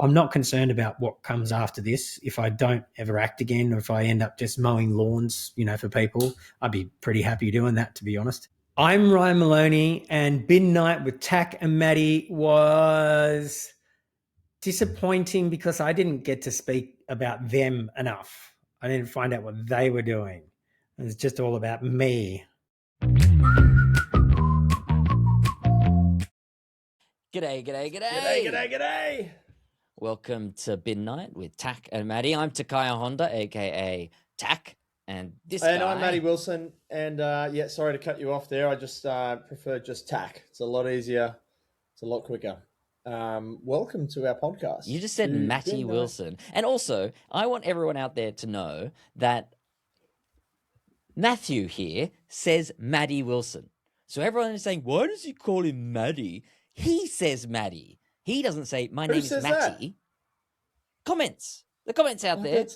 I'm not concerned about what comes after this. If I don't ever act again, or if I end up just mowing lawns, for people, I'd be pretty happy doing that, to be honest. I'm Ryan Moloney, and bin night with Tak and Matty was disappointing because I didn't get to speak about them enough. I didn't find out what they were doing. It was just all about me. G'day. G'day. Welcome to Bin Night with Tak and Matty. I'm Takaya Honda, aka Tak, and I'm Matty Wilson. And sorry to cut you off there. I just prefer just Tak. It's a lot easier. It's a lot quicker. Welcome to our podcast. You just said Matty Wilson. And also, I want everyone out there to know that Matthew here says Matty Wilson. So everyone is saying, why does he call him Matty? He says Matty. He doesn't say, my name is Matty. Comments. The comments out there.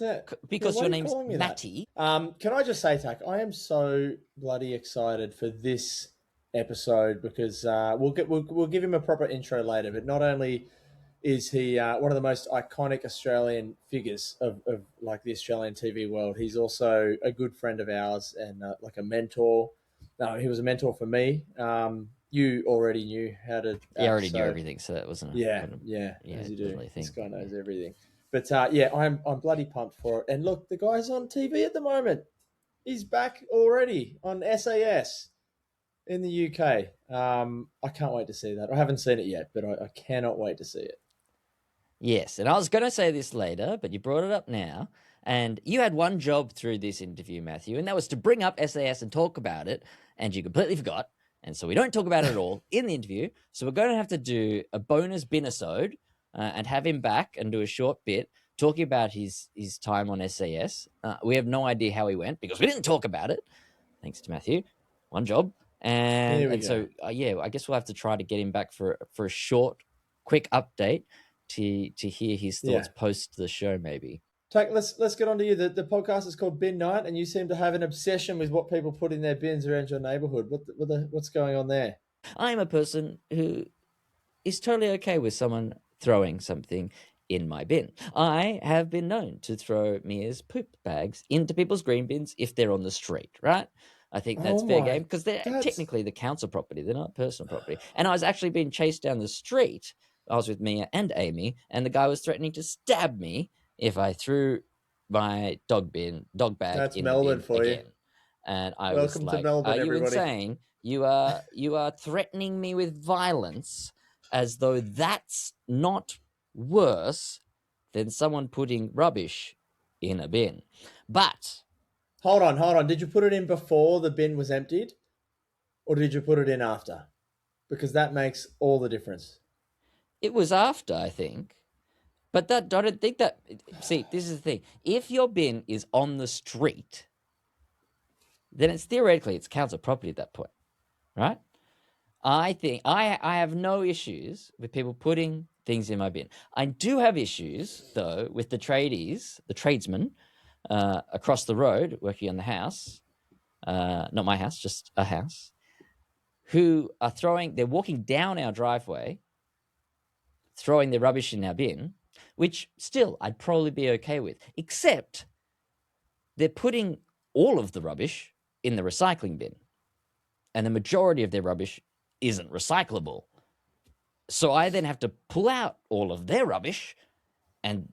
Because your name's Matty. Can I just say, Tak, I am so bloody excited for this episode because we'll give him a proper intro later. But not only is he one of the most iconic Australian figures of like the Australian TV world, he's also a good friend of ours and like a mentor. No, he was a mentor for me. You already knew how to. I already knew everything, so that wasn't. Yeah, as you do. This guy knows everything. But I'm bloody pumped for it. And look, the guy's on TV at the moment. He's back already on SAS in the UK. I can't wait to see that. I haven't seen it yet, but I cannot wait to see it. Yes, and I was going to say this later, but you brought it up now. And you had one job through this interview, Matthew, and that was to bring up SAS and talk about it, and you completely forgot. And so we don't talk about it at all in the interview. So we're going to have to do a bonus binisode and have him back and do a short bit talking about his time on SAS. We have no idea how he went because we didn't talk about it. Thanks to Matthew. One job. And so, I guess we'll have to try to get him back for a short, quick update to hear his thoughts post the show maybe. Tak, let's get on to you. The podcast is called Bin Night, and you seem to have an obsession with what people put in their bins around your neighbourhood. What's going on there? I'm a person who is totally okay with someone throwing something in my bin. I have been known to throw Mia's poop bags into people's green bins if they're on the street, right? I think that's fair game because they're technically the council property. They're not personal property. And I was actually being chased down the street. I was with Mia and Amy, and the guy was threatening to stab me if I threw my dog bag That's in Melbourne the bin for again. you. And I Welcome was like, to Melbourne, are you everybody. insane? You are threatening me with violence as though that's not worse than someone putting rubbish in a bin. But Hold on. Did you put it in before the bin was emptied? Or did you put it in after? Because that makes all the difference. it was after, I think. But I don't think that... See, this is the thing. If your bin is on the street, then it's theoretically, it's council property at that point, right? I think I have no issues with people putting things in my bin. I do have issues, though, with the tradesmen across the road working on the house, not my house, just a house, who are they're walking down our driveway, throwing their rubbish in our bin, which still I'd probably be okay with, except they're putting all of the rubbish in the recycling bin, and the majority of their rubbish isn't recyclable. So I then have to pull out all of their rubbish and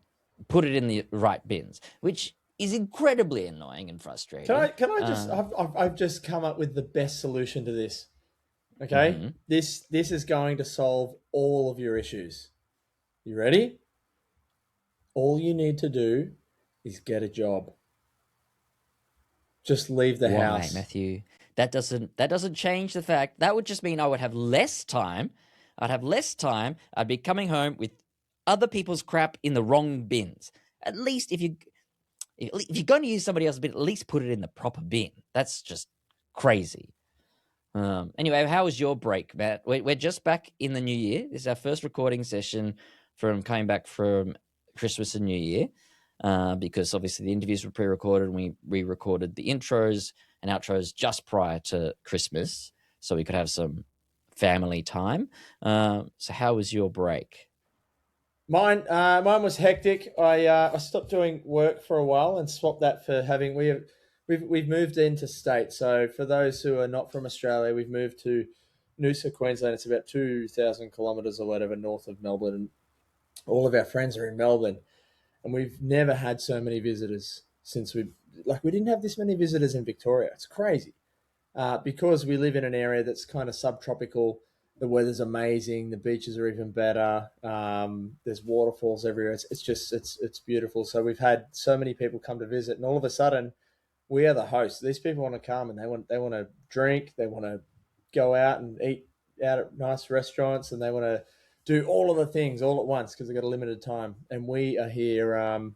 put it in the right bins, which is incredibly annoying and frustrating. Can I just? I've just come up with the best solution to this. Okay, mm-hmm. This is going to solve all of your issues. You ready? All you need to do is get a job. Just leave the house. Why, Matthew? That doesn't change the fact. That would just mean I would have less time. I'd be coming home with other people's crap in the wrong bins. At least if you're going to use somebody else's bin, at least put it in the proper bin. That's just crazy. Anyway, how was your break, Matt? We're just back in the new year. This is our first recording session from coming back from Christmas and New Year, because obviously the interviews were pre-recorded and we re-recorded the intros and outros just prior to Christmas so we could have some family time. So how was your break? Mine was hectic. I stopped doing work for a while and swapped that for having we've moved into state. So for those who are not from Australia, we've moved to Noosa, Queensland. It's about 2,000 kilometres or whatever north of Melbourne, and all of our friends are in Melbourne. And we've never had so many visitors since we didn't have this many visitors in Victoria. It's crazy because we live in an area that's kind of subtropical. The weather's amazing. The beaches are even better. There's waterfalls everywhere. It's beautiful. So we've had so many people come to visit, and all of a sudden, we are the hosts. These people want to come and they want to drink. They want to go out and eat out at nice restaurants, and they want to do all of the things all at once because they've got a limited time. And we are here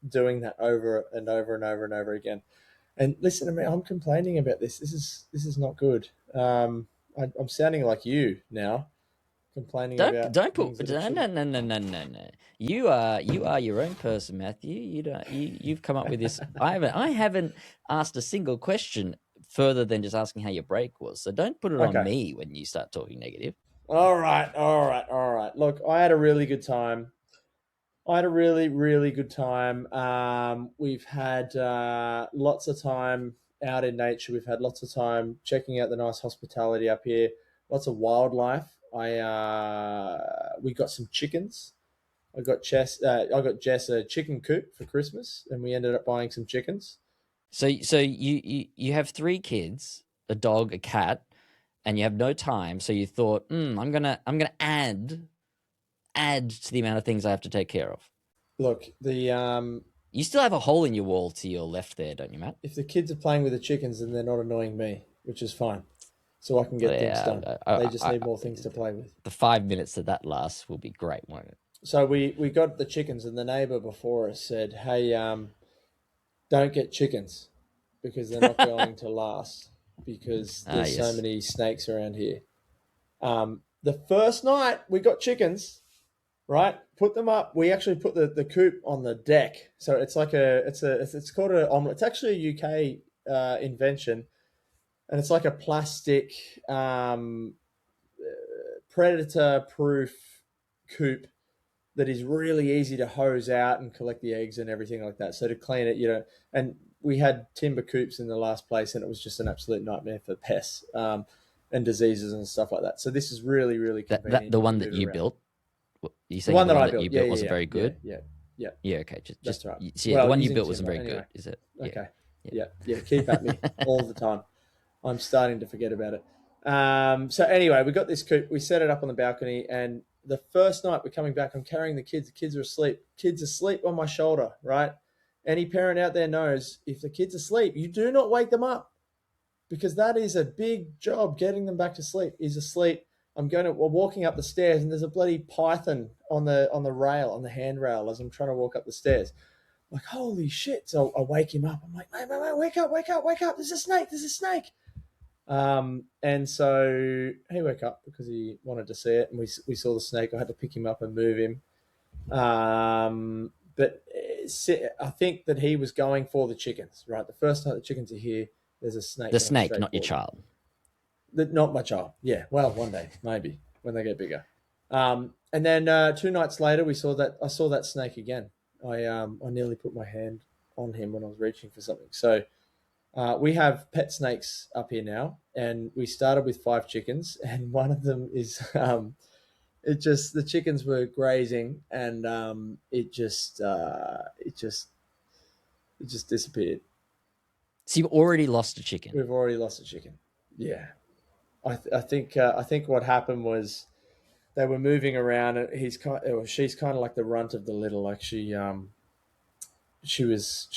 doing that over and over and over and over again. And listen to me, I'm complaining about this. This is not good. I'm sounding like you now, complaining about. Don't put no. You are your own person, Matthew. You've come up with this. I haven't asked a single question further than just asking how your break was. So don't put it on me when you start talking negative. All right. Look, I had a really good time. I had a really, really good time. We've had lots of time out in nature. We've had lots of time checking out the nice hospitality up here. Lots of wildlife. We got some chickens. I got Jess a chicken coop for Christmas, and we ended up buying some chickens. So you have 3 kids, a dog, a cat, and you have no time. So you thought, I'm gonna add to the amount of things I have to take care of. Look, you still have a hole in your wall to your left there, don't you, Matt? If the kids are playing with the chickens, then they're not annoying me, which is fine. So I can get things done. They just need more things to play with. The 5 minutes that lasts will be great, won't it? So we got the chickens, and the neighbour before us said, "Hey, don't get chickens because they're not going to last because there's so many snakes around here." The first night we got chickens, right? Put them up. We actually put the coop on the deck. So it's like it's called an omelette. It's actually a UK invention, and it's like a plastic predator-proof coop that is really easy to hose out and collect the eggs and everything like that. So to clean it, and we had timber coops in the last place, and it was just an absolute nightmare for pests and diseases and stuff like that. So this is really, really convenient. The one that you built? You saying the one that I built wasn't very good? Yeah. Yeah, okay. That's right. So the one you built wasn't very good, is it? Okay. Yeah. Keep at me all the time. I'm starting to forget about it. So anyway, we got this coop. We set it up on the balcony, and the first night we're coming back, I'm carrying the kids. The kids are asleep. Kids asleep on my shoulder, right? Any parent out there knows if the kid's asleep, you do not wake them up because that is a big job getting them back to sleep. He's asleep. We're walking up the stairs, and there's a bloody python on the rail, on the handrail as I'm trying to walk up the stairs. I'm like, holy shit. So I wake him up. I'm like, mate, wake up. There's a snake. And so he woke up because he wanted to see it, and we saw the snake. I had to pick him up and move him. But I think that he was going for the chickens, right? The first time the chickens are here, there's a snake. The snake, not your child. Not my child. Yeah. Well, one day, maybe, when they get bigger. And then 2 nights later, I saw that snake again. I nearly put my hand on him when I was reaching for something. So we have pet snakes up here now, and we started with 5 chickens, and one of them is the chickens were grazing, and it just disappeared. So you've already lost a chicken. We've already lost a chicken. Yeah, I think what happened was they were moving around, and she's kind of like the runt of the litter. Like she was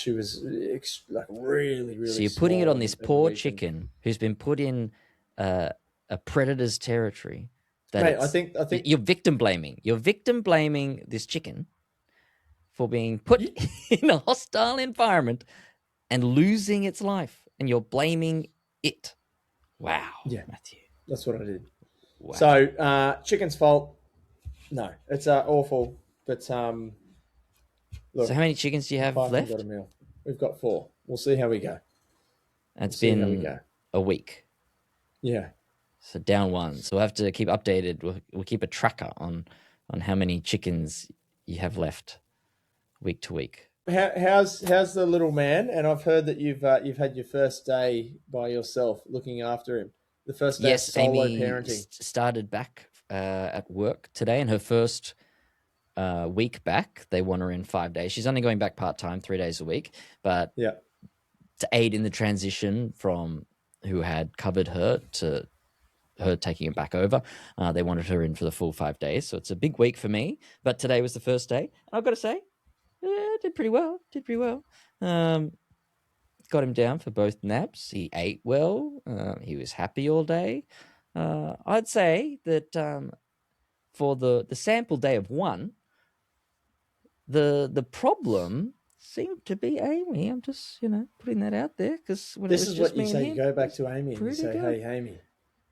like really, really. So you're putting it on this poor chicken who's been put in a predator's territory. Mate, I think you're victim blaming. You're victim blaming this chicken for being put in a hostile environment and losing its life, and you're blaming it. Wow. Yeah, Matthew. That's what I did. Wow. So chicken's fault. No, it's awful. But look, so how many chickens do you have left? Got a meal. We've got 4. We'll see how we go. It's been a week. Yeah. So down 1. So we'll have to keep updated. We'll keep a tracker on how many chickens you have left week to week. How's the little man? And I've heard that you've had your first day by yourself looking after him. The first day of solo Amy parenting. Started back at work today, and her first week back, they want her in 5 days. She's only going back part-time, 3 days a week, but to aid in the transition from who had covered her to her taking it back over, they wanted her in for the full 5 days. So it's a big week for me, but today was the first day. I've got to say, did pretty well. Got him down for both naps. He ate well. He was happy all day. I'd say that for the sample day of 1, the problem seemed to be Amy. I'm just putting that out there because this is what you say. You go back to Amy and you say, "Hey, Amy,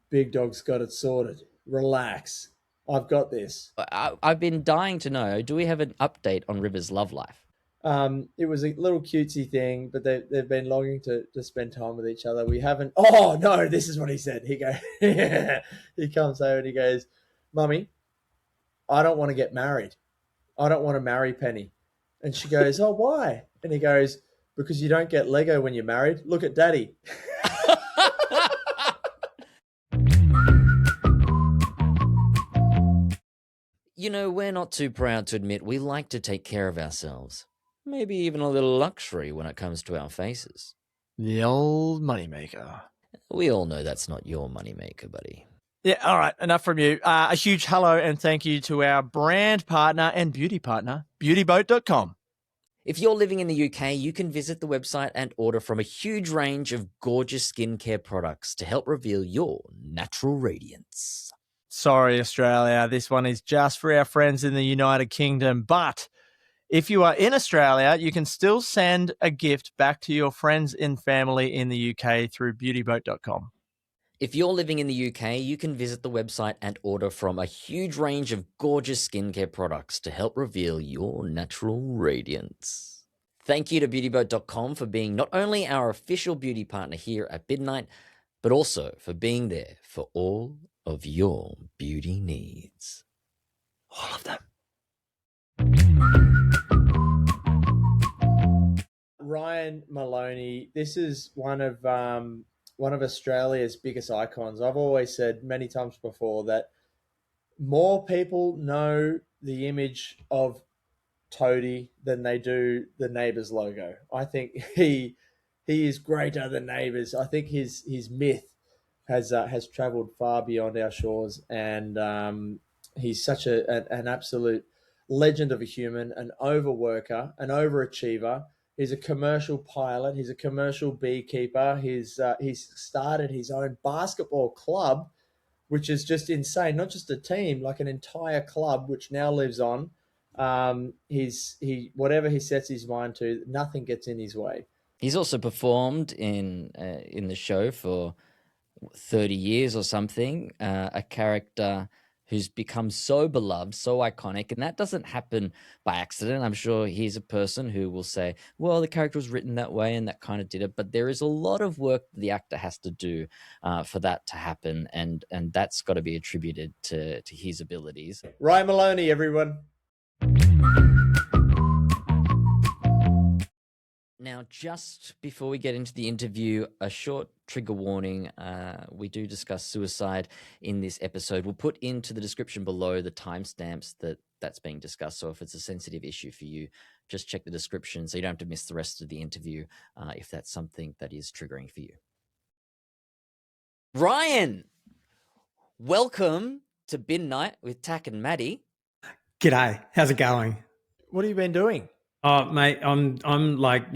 Big Dog's got it sorted. Relax. I've got this." I've been dying to know. Do we have an update on River's love life? It was a little cutesy thing, but they've been longing to spend time with each other. We haven't. Oh no! This is what he said. He comes over and he goes, "Mummy, I don't want to get married. I don't want to marry Penny." And she goes, "Oh, why?" And he goes, "Because you don't get Lego when you're married. Look at Daddy." We're not too proud to admit we like to take care of ourselves. Maybe even a little luxury when it comes to our faces. The old moneymaker. We all know that's not your moneymaker, buddy. Yeah, all right, enough from you. A huge hello and thank you to our brand partner and beauty partner, beautyboat.com. If you're living in the UK, you can visit the website and order from a huge range of gorgeous skincare products to help reveal your natural radiance. Sorry, Australia, this one is just for our friends in the United Kingdom, but if you are in Australia, you can still send a gift back to your friends and family in the UK through beautyboat.com. If you're living in the UK, you can visit the website and order from a huge range of gorgeous skincare products to help reveal your natural radiance. Thank you to beautyboat.com for being not only our official beauty partner here at Midnight, but also for being there for all of your beauty needs. All of them. Ryan Moloney, this is one of Australia's biggest icons. I've always said many times before that more people know the image of Toadie than they do the Neighbours logo. I think he is greater than Neighbours. I think his myth has travelled far beyond our shores, and he's such an absolute legend of a human, an overworker, an overachiever. He's a commercial pilot. He's a commercial beekeeper. He's started his own basketball club, which is just insane. Not just a team, like an entire club, which now lives on. Whatever he sets his mind to, nothing gets in his way. He's also performed in the show for 30 years or something, a character who's become so beloved, so iconic, and that doesn't happen by accident. I'm sure he's a person who will say, well, the character was written that way and that kind of did it, but there is a lot of work the actor has to do for that to happen, and that's got to be attributed to his abilities. Ryan Moloney, everyone. Now, just before we get into the interview, a short trigger warning. We do discuss suicide in this episode. We'll put into the description below the timestamps that's being discussed. So if it's a sensitive issue for you, just check the description so you don't have to miss the rest of the interview if that's something that is triggering for you. Ryan, welcome to Bin Night with Tak and Matty. G'day. How's it going? What have you been doing? Oh, mate, I'm like,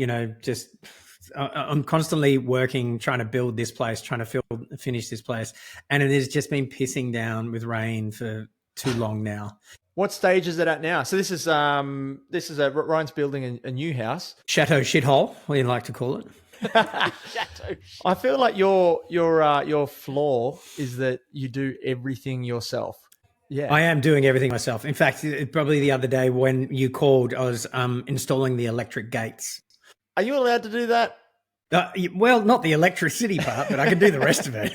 I'm constantly working, trying to build this place, trying to finish this place. And it has just been pissing down with rain for too long now. What stage is it at now? So this is Ryan's building a new house. Chateau shithole, what do you like to call it? Chateau. I feel like your flaw is that you do everything yourself. Yeah, I am doing everything myself. In fact, probably the other day when you called, I was installing the electric gates. Are you allowed to do that? Well, not the electricity part, but I can do the rest of it.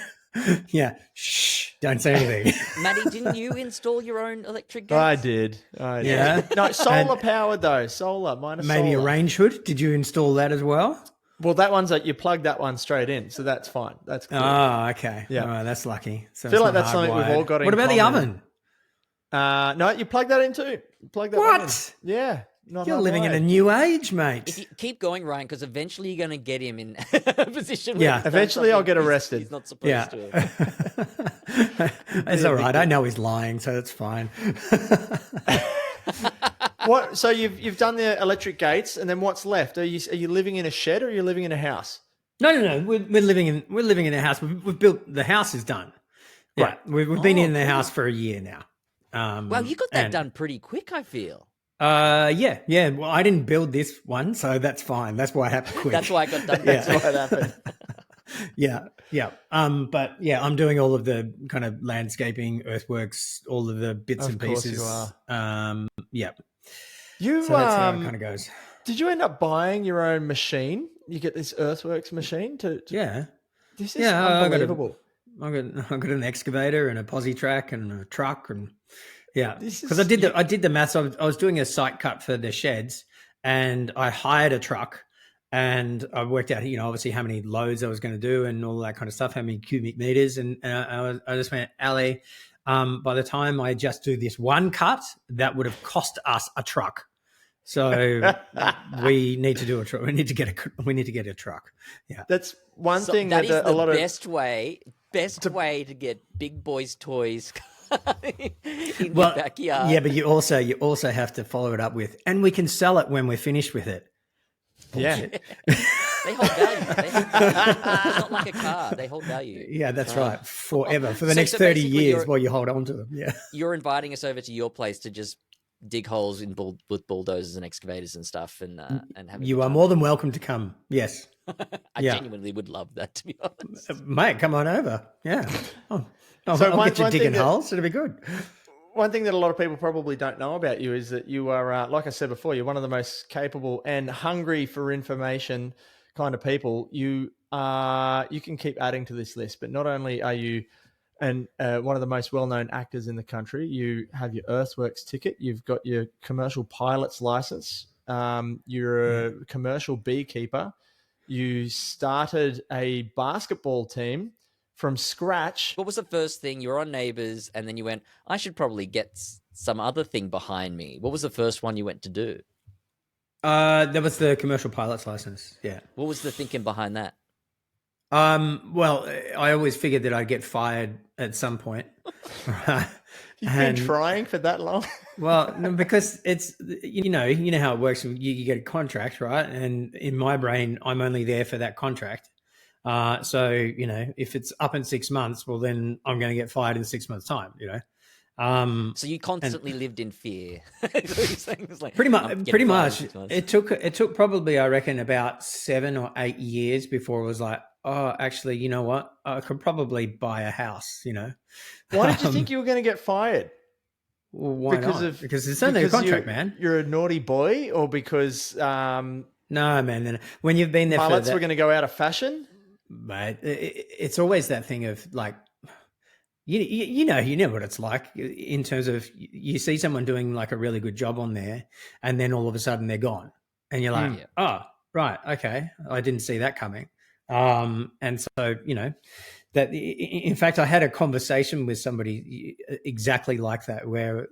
Yeah. Shh. Don't say anything. Matty, didn't you install your own electric gates? I did. Yeah. No, solar powered though. Solar. Mine is Maybe solar. a range hood. Did you install that as well? Well, that one's you plug that one straight in, so that's fine. That's cool. Oh, okay. Yeah. All right, that's lucky. So I feel it's like not that's something we've hardwired. all got in What about the common. oven? No, you plug that in too. Plug that one in. What? Yeah. Not You're living in a hardwired. new age, If mate. you keep going, Ryan, because eventually you're going to get him in a position where Yeah. he's done Eventually I'll something get arrested. He's not supposed Yeah. to. It's all right. I know he's lying, so it's fine. What? So you've done the electric gates, and then what's left? Are you living in a shed or are you living in a house? No. We're living in a house. We've built the house is done. Yeah, we've been in the house for a year now. Well, you got that and- done pretty quick, I feel. Yeah. Well, I didn't build this one, so that's fine. That's why it happened quick. That's why I got done. Yeah. That's what happened. Yeah. But yeah, I'm doing all of the kind of landscaping, earthworks, all of the bits Of and course pieces. you are. Yeah. You So that's how it kind of goes. did you end up buying your own machine? You get this earthworks machine to Yeah. This is Yeah, I got a- unbelievable. I got an excavator and a posi track and a truck and yeah, This because is- I did the maths. I was doing a site cut for the sheds, and I hired a truck, and I worked out obviously how many loads I was going to do and all that kind of stuff, how many cubic meters, and I just went, Ali, by the time I just do this one cut, that would have cost us a truck. So we need to do a truck. We need to get a truck. Yeah. That's one So thing that that is a the lot of best way to get big boys' toys in Well, the backyard. yeah, but you also have to follow it up with, and we can sell it when we're finished with it. yeah. They hold value. It's not like a car. They hold value. Yeah, that's right. Forever for the So- next so 30 basically years you're- while you hold on to them. Yeah. You're inviting us over to your place to just dig holes with bulldozers and excavators and stuff, and have. You are more than welcome to come. Yes. I yeah. genuinely would love that, to be honest. Mate, come on over. Yeah. Oh, So I'll one- get you one thing digging that- holes. It'll be good. One thing that a lot of people probably don't know about you is that you are, like I said before, you're one of the most capable and hungry for information kind of people. You can keep adding to this list, but not only are you one of the most well-known actors in the country, you have your earthworks ticket, you've got your commercial pilot's license, you're a commercial beekeeper, you started a basketball team from scratch. What was the first thing? You were on Neighbours, and then you went, I should probably get some other thing behind me. What was the first one you went to do? That was the commercial pilot's license. Yeah. What was the thinking behind that? Well, I always figured that I'd get fired at some point. You've been trying for that long. Well, no, because it's you know how it works. You get a contract, right? And in my brain, I'm only there for that contract. So if it's up in 6 months, well, then I'm going to get fired in 6 months' time. So you constantly lived in fear. Like, Pretty I'm getting pretty fired in much. 6 months. It took probably, I reckon, about 7 or 8 years before it was like, oh, actually, you know what? I could probably buy a house. Why did you think you were going to get fired? Well, why Because not? Because it's only a contract, man. You're a naughty boy, or because No, man. When you've been there for pilots that, were going to go out of fashion? mate, it's always that thing of like, you know what it's like in terms of you see someone doing like a really good job on there, and then all of a sudden they're gone, and you're like, oh, right, okay, I didn't see that coming. And so that in fact I had a conversation with somebody exactly like that, where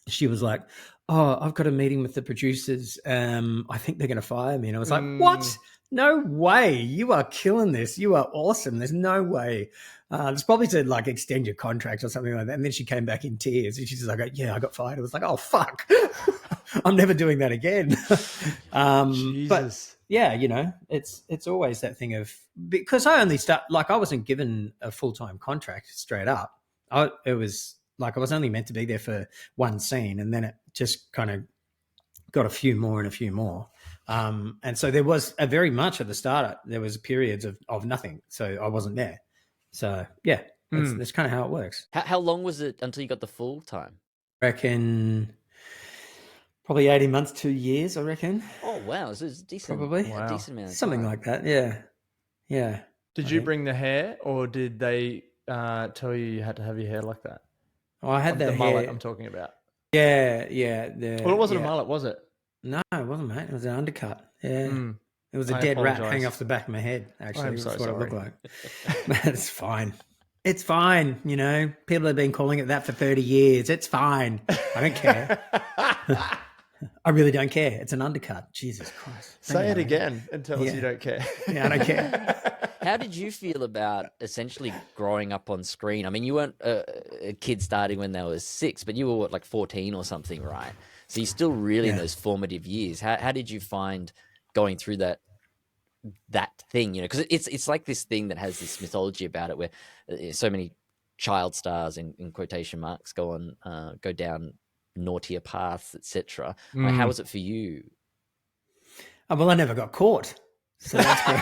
she was like, oh, I've got a meeting with the producers. I think they're going to fire me. And I was like, what? No way. You are killing this. You are awesome. There's no way. It's probably to like extend your contract or something like that. And then she came back in tears and she's like, yeah, I got fired. I was like, oh, fuck. I'm never doing that again. Jesus. But yeah, it's always that thing of, because I wasn't given a full-time contract straight up. It was like I was only meant to be there for one scene, and then it just kind of got a few more and a few more. And so there was a very much at the start, there was periods of nothing. So I wasn't there. So yeah, that's kind of how it works. How long was it until you got the full time? I reckon probably 18 months, 2 years, I reckon. Oh, wow. So it's decent. Probably. A decent amount of Something time. like that. Yeah. Yeah. Did you bring the hair, or did they tell you had to have your hair like that? Oh, I had the the mullet hair. I'm talking about. Yeah. Well, it wasn't a mullet, was it? No, it wasn't, mate. It was an undercut. Yeah. It was a I dead rat apologise. hanging off the back of my head, actually. I'm so That's what it looked sorry. like. It's fine. It's fine, People have been calling it that for 30 years. It's fine. I don't care. I really don't care. It's an undercut. Jesus Christ. Say it again and tell us you don't care. Yeah, I don't care. How did you feel about essentially growing up on screen? I mean, you weren't a kid starting when they were 6, but you were like 14 or something, right? So you're still really in those formative years. How did you find going through that thing? Because it's like this thing that has this mythology about it, where so many child stars in quotation marks go down naughtier paths, etc. Like, how was it for you? Oh, well, I never got caught, so that's good.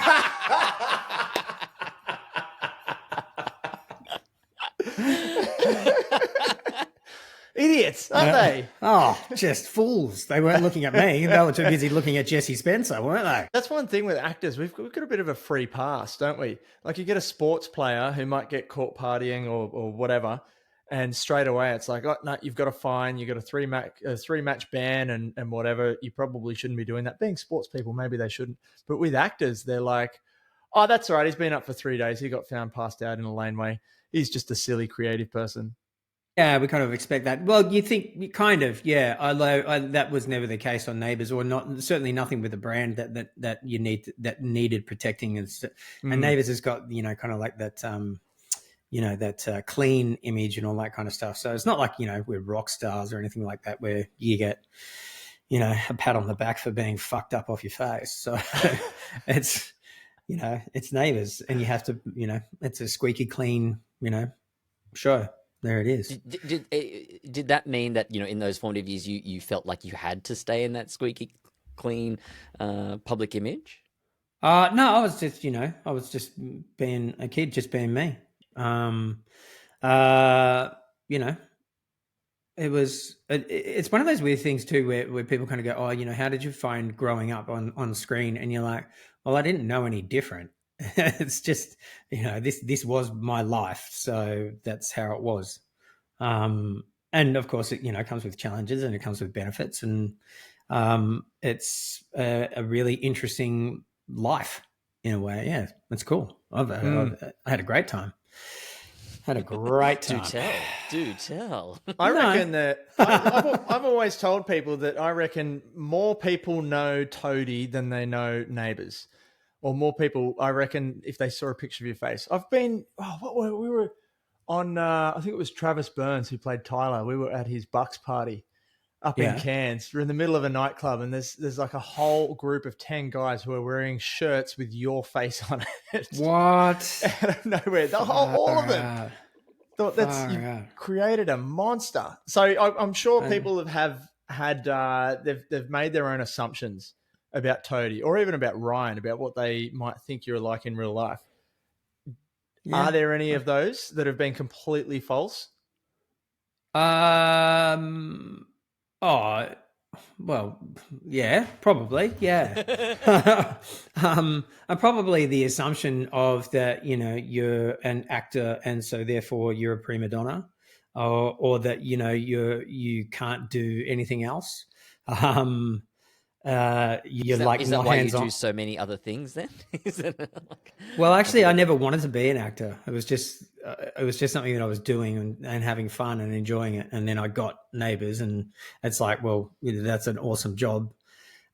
Idiots, aren't they? Oh, just fools. They weren't looking at me. They were too busy looking at Jesse Spencer, weren't they? That's one thing with actors. We've got a bit of a free pass, don't we? Like, you get a sports player who might get caught partying or whatever, and straight away it's like, oh, no, you've got a fine, you've got a three match ban and whatever. You probably shouldn't be doing that. Being sports people, maybe they shouldn't. But with actors, they're like, oh, that's all right. He's been up for 3 days. He got found passed out in a laneway. He's just a silly creative person. Yeah, we kind of expect that. Well, you think kind of, yeah. Although that was never the case on Neighbours, or not. Certainly nothing with the brand that needed protecting. And Neighbours has got kind of like that that clean image and all that kind of stuff. So it's not like we're rock stars or anything like that, where you get a pat on the back for being fucked up off your face. So it's it's Neighbours, and you have to it's a squeaky clean show. There it is. Did that mean that in those formative years you felt like you had to stay in that squeaky clean public image? No, I was just being a kid, just being me. It's one of those weird things too, where people kind of go, oh, how did you find growing up on screen? And you're like, well, I didn't know any different. It's just, this was my life. So that's how it was. And of course it, comes with challenges and it comes with benefits, and it's a really interesting life in a way. Yeah, that's cool. I had a great time. Had a great time. Do tell. I reckon that I've always told people that I reckon more people know Toadie than they know Neighbours, or more people, I reckon, if they saw a picture of your face. I've been, we were on, I think it was Travis Burns who played Tyler. We were at his Bucks party up in Cairns. We're in the middle of a nightclub, and there's like a whole group of 10 guys who are wearing shirts with your face on it. What? Out of nowhere. All of them. Thought you created a monster. So I'm sure people have had they've made their own assumptions about Toadie, or even about Ryan, about what they might think you're like in real life. Yeah. Are there any of those that have been completely false? Well, yeah, probably, yeah. And probably the assumption of that, you're an actor, and so therefore you're a prima donna, or that you can't do anything else. You're is that why you do so many other things then? Well, actually, I never wanted to be an actor. It was just something that I was doing and having fun and enjoying it. And then I got Neighbours, and it's like, well, that's an awesome job.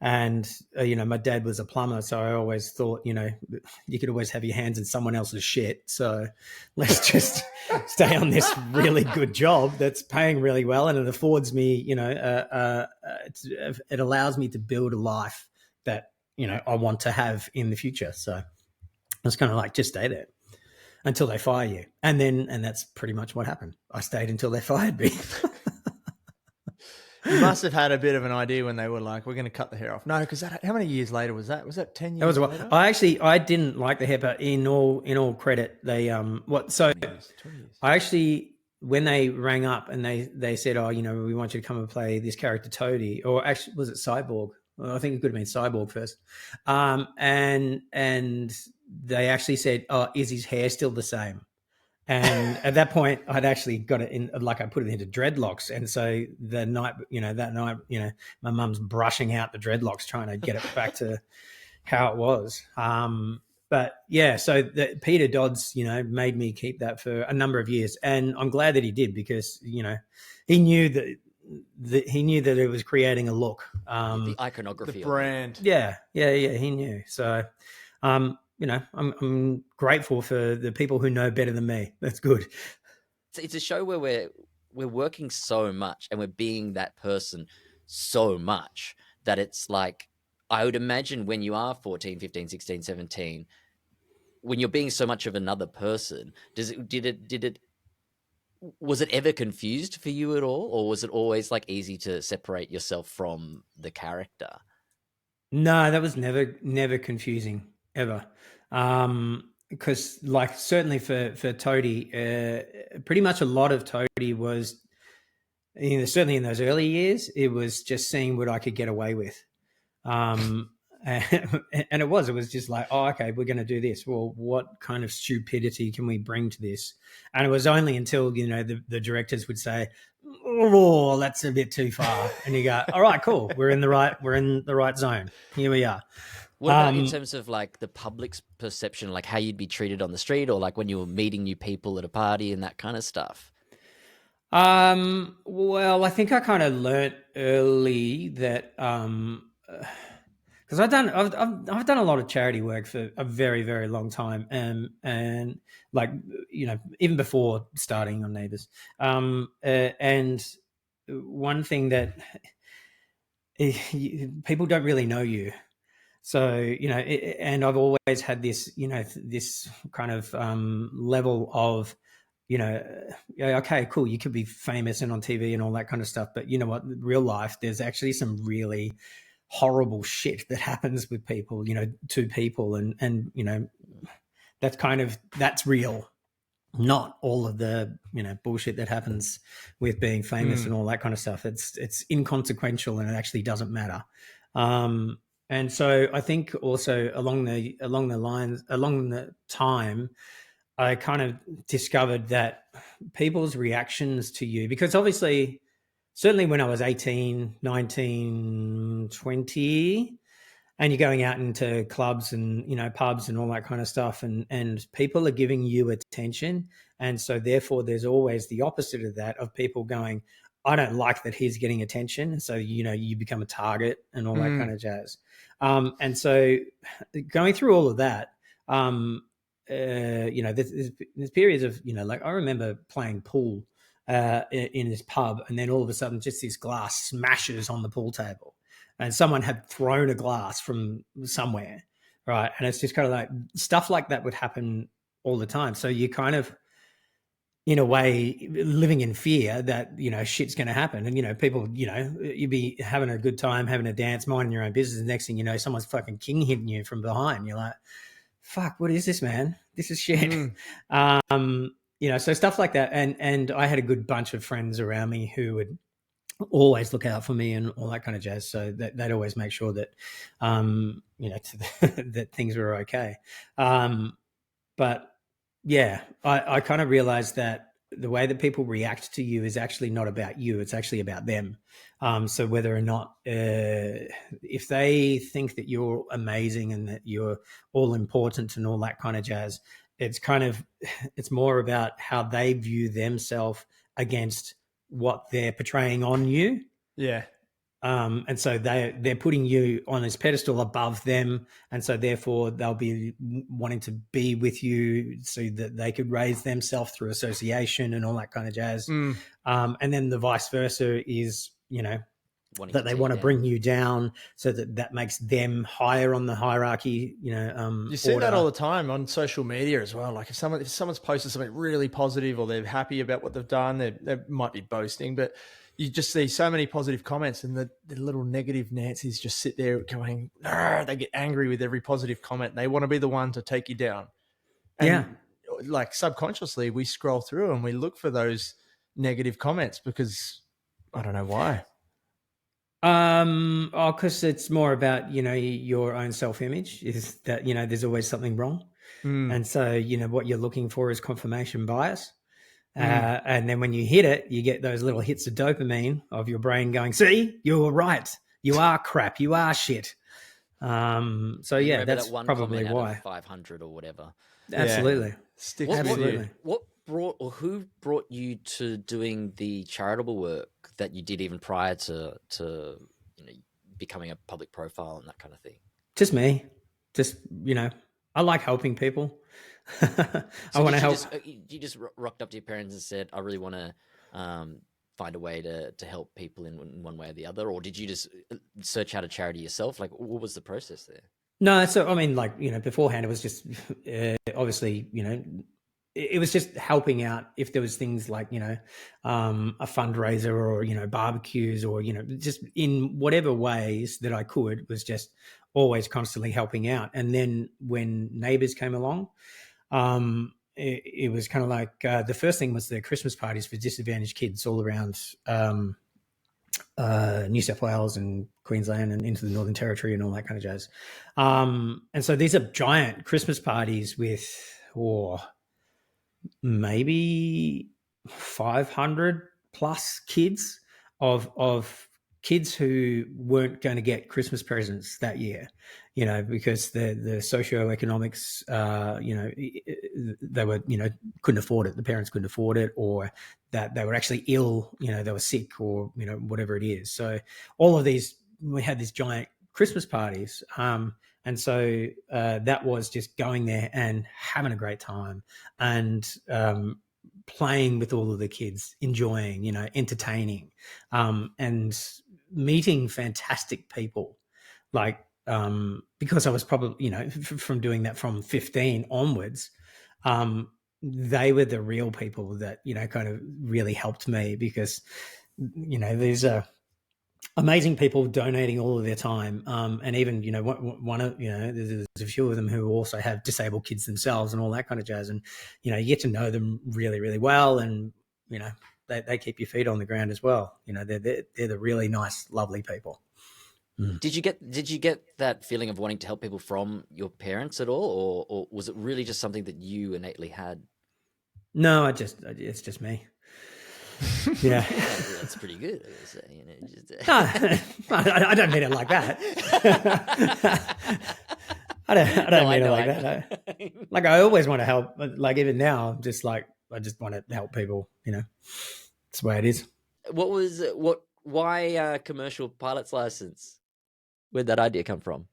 And my dad was a plumber, so I always thought, you could always have your hands in someone else's shit. So let's just stay on this really good job that's paying really well, and it affords me, it allows me to build a life that I want to have in the future. So it's kind of like, just stay there until they fire you, and that's pretty much what happened. I stayed until they fired me. You must have had a bit of an idea when they were like, we're going to cut the hair off. No, because how many years later was that? Was that 10 years later? I didn't like the hair, but in all credit, they, 20 years. I actually, when they rang up and they said, we want you to come and play this character Toadie, or actually, was it Cyborg? Well, I think it could have been Cyborg first. And they actually said, "Oh, is his hair still the same?" And at that point, I'd actually got it in, like I put it into dreadlocks. And so that night, my mum's brushing out the dreadlocks, trying to get it back to how it was. But yeah, so Peter Dodds, made me keep that for a number of years, and I'm glad that he did, because he knew that it was creating a look, the iconography, the brand. Yeah, he knew. So, I'm grateful for the people who know better than me. That's good. It's a show where we're working so much and we're being that person so much that it's like, I would imagine when you are 14, 15, 16, 17, when you're being so much of another person, was it ever confused for you at all? Or was it always like easy to separate yourself from the character? No, that was never confusing ever. Because like certainly for Toadie, pretty much a lot of Toadie was, certainly in those early years, it was just seeing what I could get away with. And it was just like, oh, okay, we're going to do this. Well, what kind of stupidity can we bring to this? And it was only until, the directors would say, oh, that's a bit too far. And you go, all right, cool. We're in the right zone. Here we are. What about in terms of like the public's perception, like how you'd be treated on the street, or like when you were meeting new people at a party and that kind of stuff? Well, I think I kind of learnt early that, because I've done a lot of charity work for a very, very long time, and like even before starting on Neighbours, and one thing that people don't really know you, so and I've always had this this kind of level of okay, cool, you could be famous and on TV and all that kind of stuff, but you know what, real life, there's actually some really horrible shit that happens with people, to people, and that's real, not all of the bullshit that happens with being famous and all that kind of stuff. It's inconsequential, and it actually doesn't matter. And so I think also along the time, I kind of discovered that people's reactions to you, because obviously, certainly when I was 18, 19, 20, and you're going out into clubs and, pubs and all that kind of stuff, and people are giving you attention. And so therefore there's always the opposite of that, of people going, I don't like that he's getting attention. So, you become a target and all that kind of jazz. And so going through all of that, there's periods of, like I remember playing pool in this pub, and then all of a sudden just this glass smashes on the pool table, and someone had thrown a glass from somewhere, right? And it's just kind of like stuff like that would happen all the time. So you kind of, in a way, living in fear that shit's going to happen, and people, you'd be having a good time, having a dance, minding your own business, and next thing you know, someone's fucking king hitting you from behind. You're like, fuck, what is this, man? This is shit. So stuff like that. And I had a good bunch of friends around me who would always look out for me and all that kind of jazz. So that they'd always make sure that, that things were okay. But yeah, I kind of realized that the way that people react to you is actually not about you. It's actually about them. So whether or not, if they think that you're amazing and that you're all important and all that kind of jazz, it's more about how they view themselves against what they're portraying on you. Yeah. And so they're putting you on this pedestal above them, and so therefore they'll be wanting to be with you so that they could raise themselves through association and all that kind of jazz. And then the vice versa is, that they want to bring you down, so that makes them higher on the hierarchy. You see that all the time on social media as well. Like if someone's posted something really positive, or they're happy about what they've done, they might be boasting, but you just see so many positive comments, and the little negative Nancy's just sit there going, they get angry with every positive comment. They want to be the one to take you down. And like subconsciously we scroll through and we look for those negative comments because I don't know why. Because it's more about, your own self-image, is that, there's always something wrong. And so, what you're looking for is confirmation bias. And then when you hit it, you get those little hits of dopamine of your brain going, see, you were right. You are crap. You are shit. So yeah, that's that one probably comment why. out of 500 or whatever. Absolutely. Absolutely. What brought or who brought you to doing the charitable work that you did even prior to becoming a public profile and that kind of thing? Just me. Just, I like helping people. I want to help. You just rocked up to your parents and said, I really want to find a way to help people in one way or the other? Or did you just search out a charity yourself? Like, what was the process there? No, so I mean, beforehand, it was just obviously, it was just helping out if there was things like, a fundraiser or, barbecues or, just in whatever ways that I could, was just always constantly helping out. And then when Neighbours came along, it was kind of like the first thing was the Christmas parties for disadvantaged kids all around New South Wales and Queensland and into the Northern Territory and all that kind of jazz. And so these are giant Christmas parties with maybe 500 plus kids of kids who weren't going to get Christmas presents that year, because the socioeconomics, they were, couldn't afford it. The parents couldn't afford it, or that they were actually ill, they were sick, or, whatever it is. So all of these, we had these giant Christmas parties. And so that was just going there and having a great time and playing with all of the kids, enjoying, entertaining, and meeting fantastic people. Because I was probably, from doing that from 15 onwards, they were the real people that, kind of really helped me, because, these are amazing people donating all of their time. And even, one of, there's a few of them who also have disabled kids themselves and all that kind of jazz. And, you get to know them really, really well. And, they keep your feet on the ground as well. They're the really nice, lovely people. Did you get that feeling of wanting to help people from your parents at all, or was it really just something that you innately had? No, it's just me. Yeah, that's pretty good. I say, I don't mean it like that. I don't mean it like that. Like, I always want to help. Like, even now, I'm just like, I just want to help people. It's the way it is. Why commercial pilot's license? Where'd that idea come from?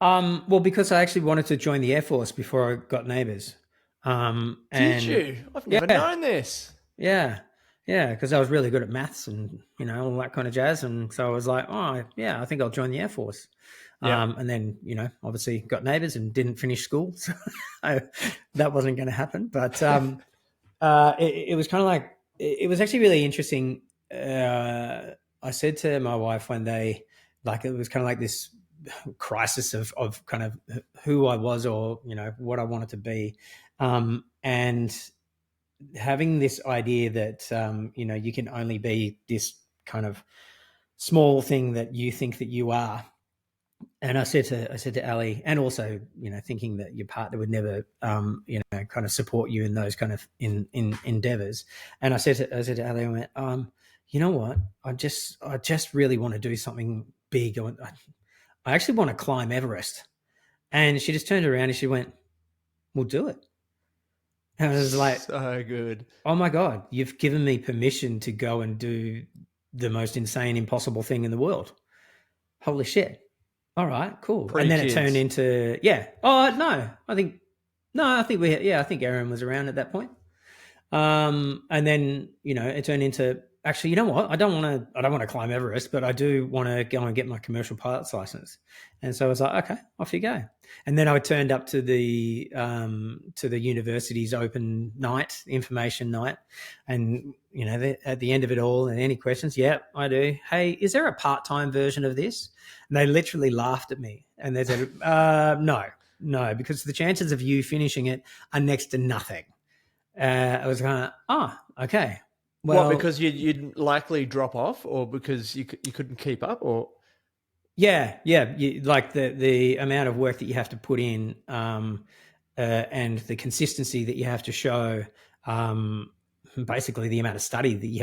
Well, because I actually wanted to join the Air Force before I got Neighbours. Did you? I've never known this. Yeah, because I was really good at maths and, all that kind of jazz. And so I was like, oh, yeah, I think I'll join the Air Force. Yeah. And then, obviously got Neighbours and didn't finish school. So that wasn't going to happen. But it was kind of like, it was actually really interesting. I said to my wife one day, like, it was kind of like this crisis of kind of who I was, or, what I wanted to be. And having this idea that, you can only be this kind of small thing that you think that you are. And I said to Ali, and also, thinking that your partner would never, kind of support you in those kind of in endeavors. And I said to Ali, I went, you know what? I just really want to do something big. I actually want to climb Everest. And she just turned around and she went, we'll do it. And I was like, so good. Oh my God, you've given me permission to go and do the most insane, impossible thing in the world. Holy shit. All right, cool. And then it turned into, yeah. Oh, no, I think I think Aaron was around at that point. And then, it turned into, actually, you know what? I don't want to climb Everest, but I do want to go and get my commercial pilot's license. And so I was like, okay, off you go. And then I turned up to the university's open night, information night. And, at the end of it all, and any questions? Yeah, I do. Hey, is there a part-time version of this? And they literally laughed at me. And they said, no, because the chances of you finishing it are next to nothing. I was kind of, okay. Well, because you'd likely drop off, or because you couldn't keep up, or? Yeah. Like the amount of work that you have to put in, and the consistency that you have to show, basically the amount of study that you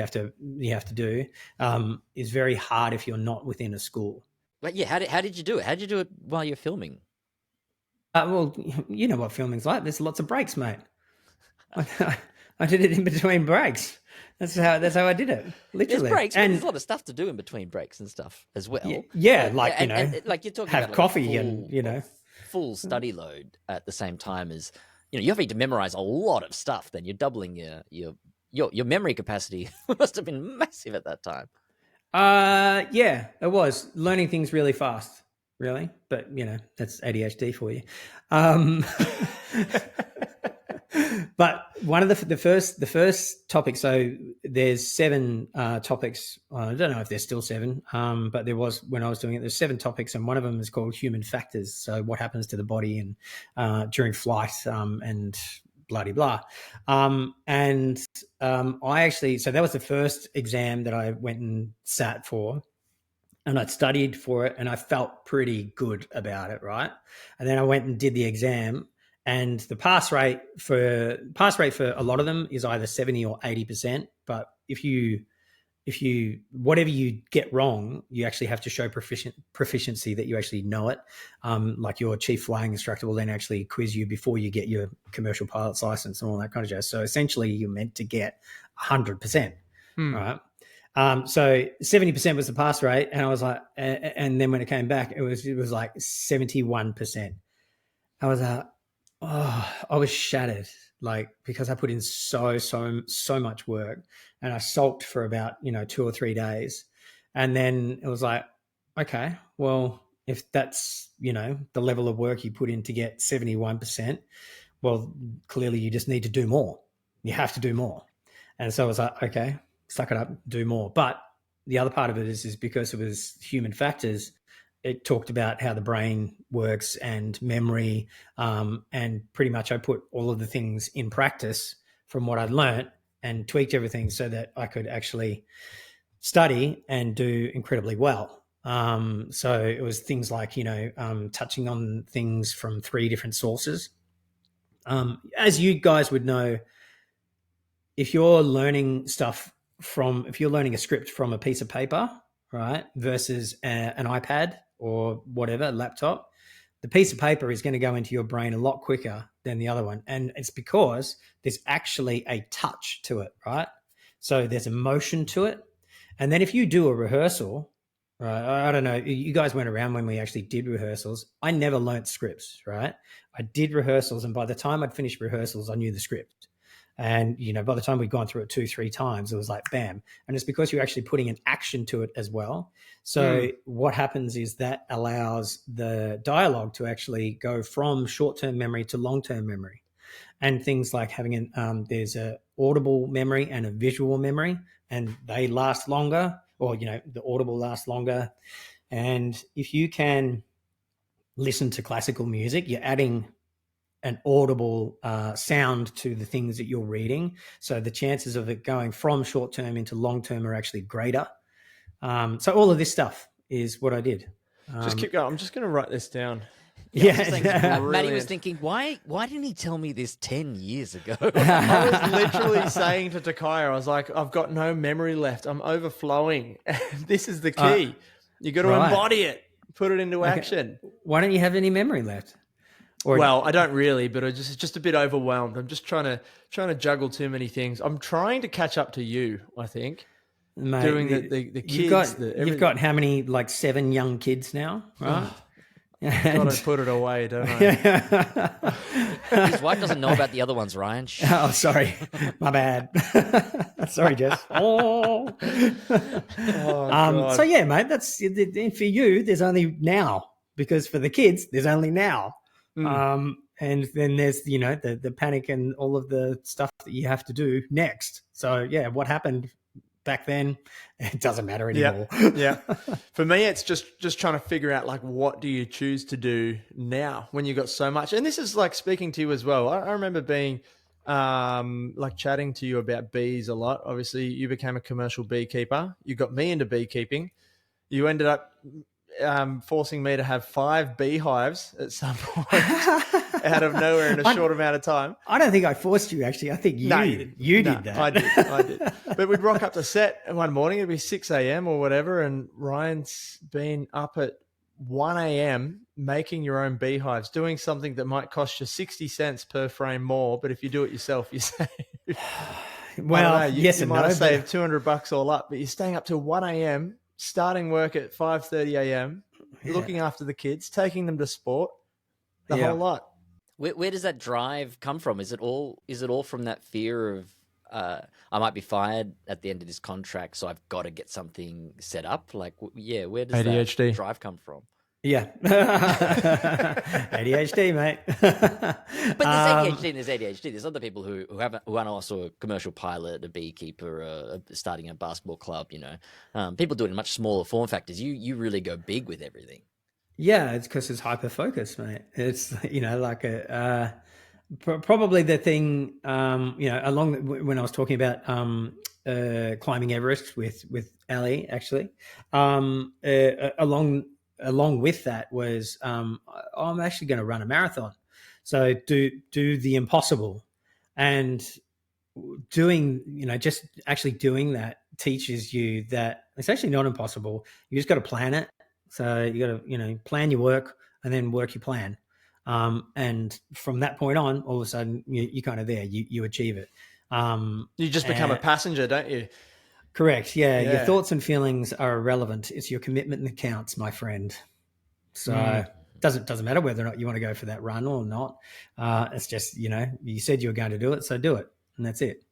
have to do, is very hard if you're not within a school. But yeah, how did you do it? How did you do it while you're filming? Well, you know what filming's like. There's lots of breaks, mate. I did it in between breaks. That's how I did it. Literally. There's breaks, and there's a lot of stuff to do in between breaks and stuff as well. Yeah, like like you're talking have about coffee and full study load at the same time as you having to memorize a lot of stuff. Then you're doubling your memory capacity. Must have been massive at that time. Yeah, it was learning things really fast, really. But that's ADHD for you. But one of the first topic. So there's 7 topics. I don't know if there's still 7, but there was when I was doing it. There's 7 topics, and one of them is called human factors. So what happens to the body and during flight and bloody blah. I actually, so that was the first exam that I went and sat for, and I'd studied for it, and I felt pretty good about it, right? And then I went and did the exam, and the pass rate for a lot of them is either 70 or 80%. But if you whatever you get wrong, you actually have to show proficiency that you actually know it. Like your chief flying instructor will then actually quiz you before you get your commercial pilot's license and all that kind of jazz. So essentially you're meant to get 100%, right? So 70% was the pass rate, and I was like, and then when it came back, it was like 71%. I was like, I was shattered, like, because I put in so much work, and I sulked for about 2 or 3 days, and then it was like, okay, well, if that's the level of work you put in to get 71%, well, clearly you just need to do more. You have to do more. And so I was like, okay, suck it up, do more. But the other part of it is because it was human factors, it talked about how the brain works and memory, and pretty much I put all of the things in practice from what I'd learnt and tweaked everything so that I could actually study and do incredibly well. So it was things like, touching on things from 3 different sources. As you guys would know, if you're learning a script from a piece of paper, right, versus an iPad or whatever, laptop, the piece of paper is going to go into your brain a lot quicker than the other one. And it's because there's actually a touch to it, right? So there's a motion to it. And then if you do a rehearsal, right, I don't know, you guys went around when we actually did rehearsals. I never learnt scripts, right? I did rehearsals, and by the time I'd finished rehearsals, I knew the script. And, by the time we'd gone through it 2-3 times, it was like, bam. And it's because you're actually putting an action to it as well. So what happens is that allows the dialogue to actually go from short-term memory to long-term memory. And things like having there's a audible memory and a visual memory, and they last longer, or, the audible lasts longer. And if you can listen to classical music, you're adding an audible sound to the things that you're reading. So the chances of it going from short-term into long-term are actually greater. So all of this stuff is what I did. Just keep going. I'm just going to write this down. Matty was thinking, why didn't he tell me this 10 years ago? I was literally saying to Takaya, I was like, I've got no memory left. I'm overflowing. This is the key. You got to embody it, put it into action. Why don't you have any memory left? Well, I don't really, but it's just a bit overwhelmed. I'm just trying to juggle too many things. I'm trying to catch up to you, I think. Mate, doing the kids. You've got how many, like 7 young kids now, right? Got to put it away, don't I? His wife doesn't know about the other ones, Ryan. Oh, sorry. My bad. Sorry, Jess. So yeah, mate, that's for you. There's only now, because for the kids, there's only now. And then there's, the panic and all of the stuff that you have to do next. So yeah, what happened back then, it doesn't matter anymore. Yeah. For me, it's just trying to figure out, like, what do you choose to do now when you've got so much? And this is like speaking to you as well. I remember being like chatting to you about bees a lot. Obviously, you became a commercial beekeeper. You got me into beekeeping. You ended up forcing me to have 5 beehives at some point out of nowhere in a short amount of time. I don't think I forced you, actually. I think you did that. I did. But we'd rock up to set one morning. It'd be 6 a.m. or whatever, and Ryan's been up at 1 a.m. making your own beehives, doing something that might cost you 60 cents per frame more, but if you do it yourself, you save. Well, yes you and might no. have saved $200 all up, but you're staying up till 1 a.m., starting work at 5:30 a.m., looking after the kids, taking them to sport, the whole lot. Where does that drive come from? Is it all from that fear of I might be fired at the end of this contract, so I've got to get something set up? Like, where does ADHD. that drive come from? Yeah. ADHD, mate. But there's ADHD and there's ADHD. There's other people who aren't also a commercial pilot, a beekeeper, starting a basketball club, people do it in much smaller form factors. You really go big with everything. Yeah, it's because it's hyper-focused, mate. It's, like probably the thing, along when I was talking about climbing Everest with Ali, actually, along with that was I'm actually going to run a marathon. So do the impossible, and just actually doing that teaches you that it's actually not impossible. You just got to plan it. So you got to, plan your work and then work your plan. And from that point on, all of a sudden you're kind of there, you achieve it. You just become a passenger, don't you? Correct. Yeah. Your thoughts and feelings are irrelevant. It's your commitment that counts, my friend. So doesn't matter whether or not you want to go for that run or not. It's just, you said you were going to do it, so do it. And that's it.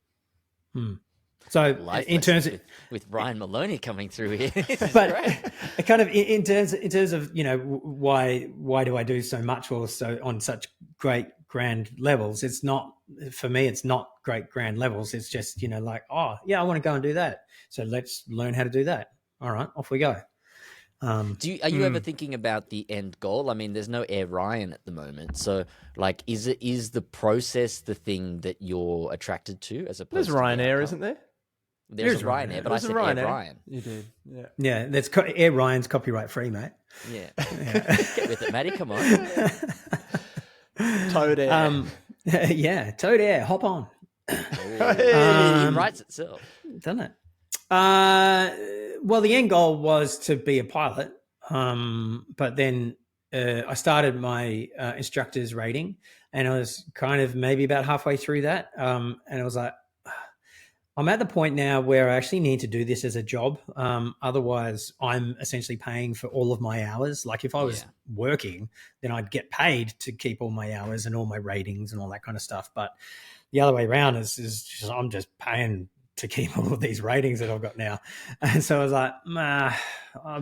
So Life in terms of with Ryan Moloney coming through here, but kind of in terms of why do I do so much or so on such great grand levels? It's not, for me, it's not great grand levels. It's just I want to go and do that, so let's learn how to do that. All right, off we go. Are you ever thinking about the end goal? I mean, there's no Air Ryan at the moment, so is the process the thing that you're attracted to as opposed? There's Ryanair, isn't there? There's Ryanair, but I said Air Ryan. You did, yeah. Yeah, that's Air Ryan's copyright free, mate. Yeah. Get with it, Matty. Come on. Toadie. Yeah, Toadie, hop on. It writes itself, doesn't it? Well, the end goal was to be a pilot, but then I started my instructor's rating, and I was kind of maybe about halfway through that, and I was like, I'm at the point now where I actually need to do this as a job. Otherwise, I'm essentially paying for all of my hours. Like if I was working, then I'd get paid to keep all my hours and all my ratings and all that kind of stuff. But the other way around is just, I'm just paying to keep all of these ratings that I've got now. And so I was like,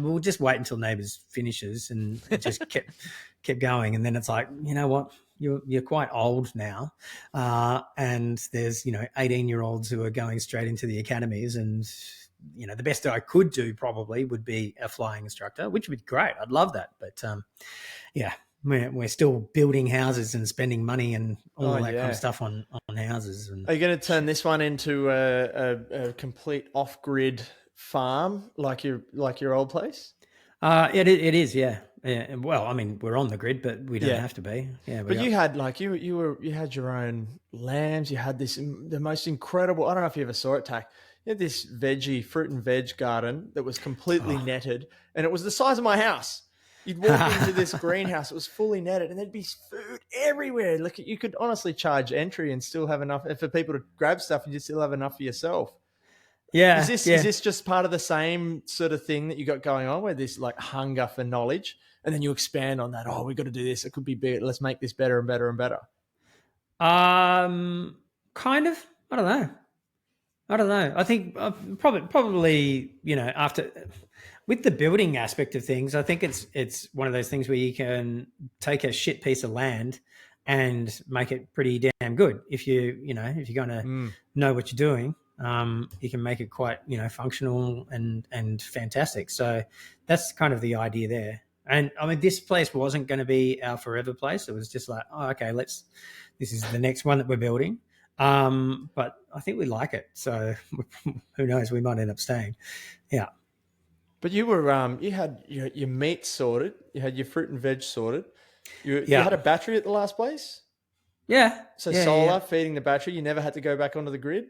we'll just wait until Neighbours finishes, and it just kept going. And then it's like, you know what? You're quite old now, and there's 18-year-olds who are going straight into the academies, and the best I could do probably would be a flying instructor, which would be great. I'd love that, but we're still building houses and spending money and all that kind of stuff on houses. And are you going to turn this one into a complete off-grid farm like your old place? It is, yeah. Yeah, well, I mean, we're on the grid, but we don't have to be. Yeah, but you had you had your own lambs. You had the most incredible. I don't know if you ever saw it, Tak. You had this fruit and veg garden that was completely netted, and it was the size of my house. You'd walk into this greenhouse; it was fully netted, and there'd be food everywhere. Look, you could honestly charge entry and still have enough for people to grab stuff, and you'd still have enough for yourself. Yeah. Is this just part of the same sort of thing that you got going on, where this like hunger for knowledge? And then you expand on that. Oh, we got to do this. It could be big. Let's make this better and better and better. Kind of. I don't know. I think probably after with the building aspect of things, I think it's one of those things where you can take a shit piece of land and make it pretty damn good. If you're going to know what you're doing, you can make it quite functional and fantastic. So that's kind of the idea there. And I mean, this place wasn't going to be our forever place. It was just like, oh, okay, this is the next one that we're building. But I think we like it. So who knows? We might end up staying. Yeah. But you were you had your meat sorted, you had your fruit and veg sorted. You Yeah. had a battery at the last place? Yeah. So yeah, solar yeah. feeding the battery, you never had to go back onto the grid?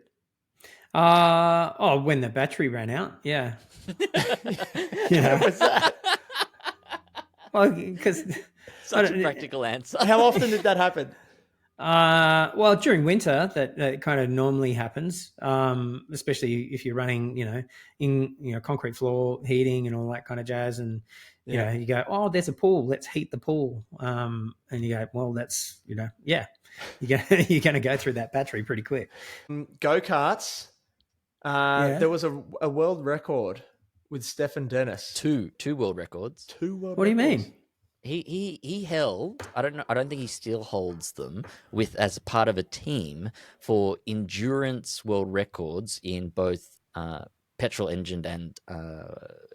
When the battery ran out, yeah. How was that? Well, because Such a practical answer. How often did that happen? well, during winter, that kind of normally happens, especially if you're running, in concrete floor heating and all that kind of jazz, and you go, oh, there's a pool, let's heat the pool, and you go, well, that's you're gonna go through that battery pretty quick. Go-karts. There was a world record with Stefan Dennis. Two world records. What do you mean? He held, I don't think he still holds them, with as a part of a team for endurance world records in both petrol engined and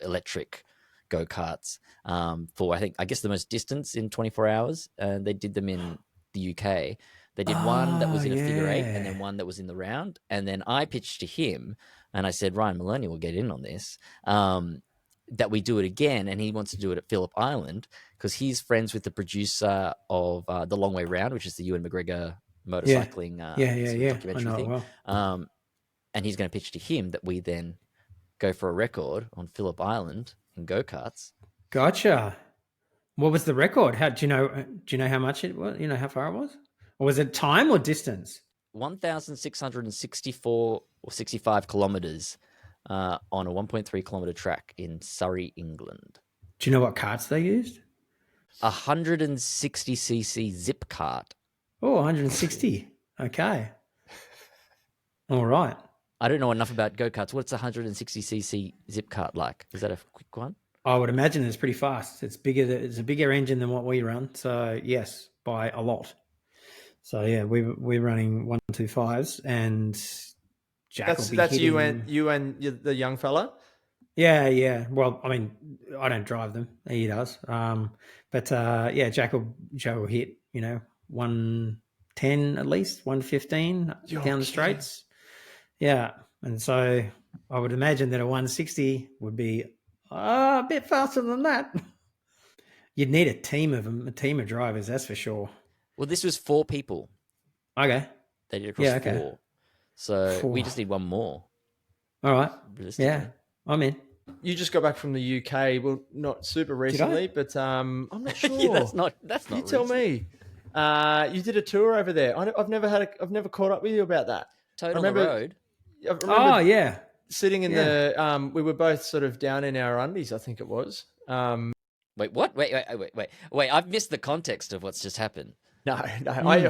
electric go-karts, for I guess the most distance in 24 hours. They did them in the UK. They did one that was in a figure eight, and then one that was in the round. And then I pitched to him and I said, Ryan Moloney will get in on this, that we do it again. And he wants to do it at Phillip Island because he's friends with the producer of The Long Way Round, which is the Ewan McGregor motorcycling documentary I know thing. it well. And he's going to pitch to him that we then go for a record on Phillip Island in go-karts. Gotcha. What was the record? Do you know how much it was? You know how far it was? Or was it time or distance? 1,664 or 65 kilometers on a 1.3 kilometer track in Surrey, England. Do you know what carts they used? 160cc zip cart. Oh, 160. Okay. All right. I don't know enough about go-karts. What's a 160cc zip cart like? Is that a quick one? I would imagine it's pretty fast. It's bigger. It's a bigger engine than what we run. So yes, by a lot. So yeah, we're running 125s, and Jack will be that's hitting... you and the young fella. Yeah. Well, I mean, I don't drive them; he does. But Jack will hit 110 at least, 115 down the straights. Yeah, and so I would imagine that a 160 would be a bit faster than that. You'd need a team of them, a team of drivers, that's for sure. Well, this was 4 people. Okay. They did it across 4. So we just need one more. All right. Yeah, I'm in. You just got back from the UK. Well, not super recently, but I'm not sure. That's not. You tell me. You did a tour over there. I've never caught up with you about that. Toad on the road. I remember yeah. Sitting in the we were both sort of down in our undies, I think it was. Wait, what? Wait! I've missed the context of what's just happened. No. I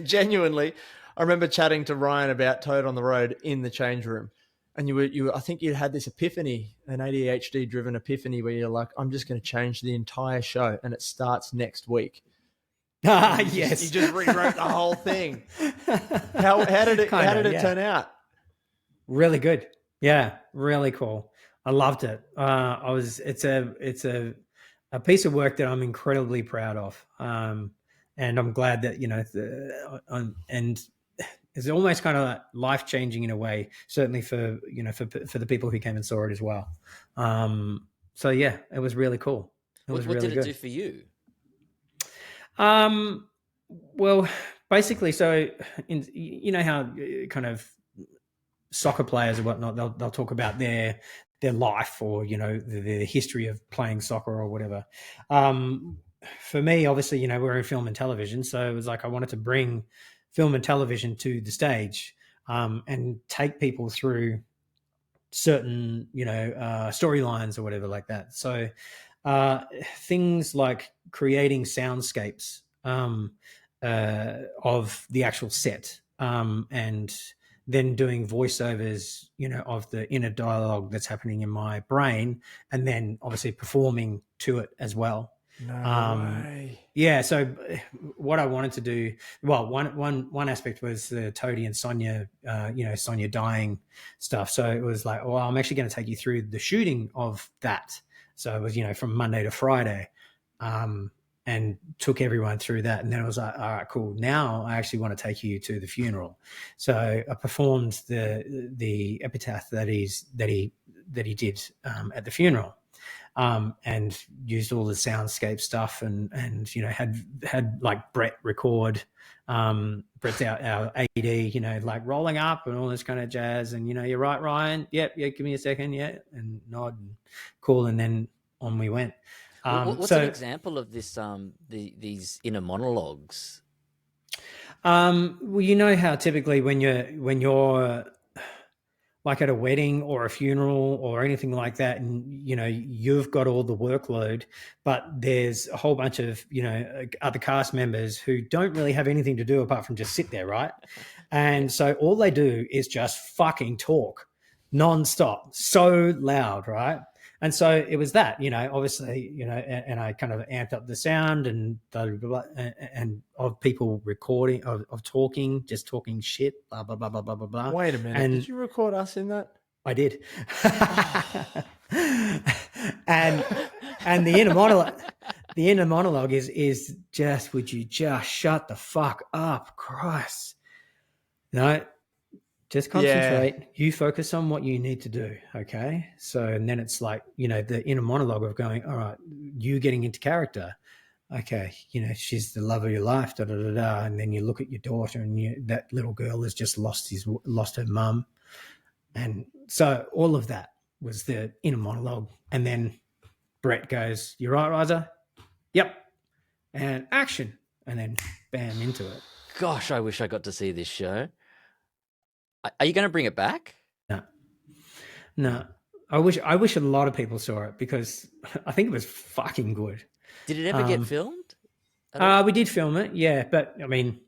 genuinely, I remember chatting to Ryan about Toad on the Road in the change room, and you I think you had this epiphany, an ADHD driven epiphany, where you're like, I'm just going to change the entire show, and it starts next week. Yes, you just rewrote the whole thing. How did it turn out? Really good. Yeah, really cool. I loved it. It's a piece of work that I'm incredibly proud of. And I'm glad that, and it's almost kind of life-changing in a way, certainly for the people who came and saw it as well. So yeah, it was really cool. What did it do for you? Well, basically, so how kind of soccer players and whatnot, they'll talk about their life or the history of playing soccer or whatever. For me, obviously, we're in film and television, so it was like I wanted to bring film and television to the stage, and take people through certain storylines or whatever like that. So things like creating soundscapes of the actual set, and then doing voiceovers, of the inner dialogue that's happening in my brain, and then obviously performing to it as well. No way. Yeah. So what I wanted to do, well, one aspect was the Toadie and Sonia, Sonia dying stuff. So it was like, well, I'm actually going to take you through the shooting of that. So it was, from Monday to Friday. and took everyone through that. And then I was like, all right, cool. Now I actually want to take you to the funeral. So I performed the epitaph that he did at the funeral, and used all the soundscape stuff, and had like Brett record. Brett's our AD, like rolling up and all this kind of jazz. And you're right, Ryan. Yep, yeah. Give me a second, yeah, and nod, and cool, and then on we went. What's an example of this? These inner monologues. Well, you know how typically when you're like at a wedding or a funeral or anything like that, and you've got all the workload, but there's a whole bunch of other cast members who don't really have anything to do apart from just sit there, right? And so all they do is just fucking talk nonstop, so loud, right? And so it was that, obviously, and I kind of amped up the sound and of people recording, of talking, just talking shit, blah, blah, blah, blah, blah, blah, blah. Wait a minute. And did you record us in that? I did. and the inner monologue is just, would you just shut the fuck up, Christ? No. Just concentrate. Yeah. You focus on what you need to do, okay? So, and then it's like, the inner monologue of going, all right, you getting into character. Okay, she's the love of your life, da da da da. And then you look at your daughter, and that little girl has just lost her mum, and so all of that was the inner monologue. And then Brett goes, "You right, Riser?" "Yep." And action, and then bam into it. Gosh, I wish I got to see this show. Are you going to bring it back? No. I wish a lot of people saw it, because I think it was fucking good. Did it ever get filmed? We did film it, yeah. But I mean,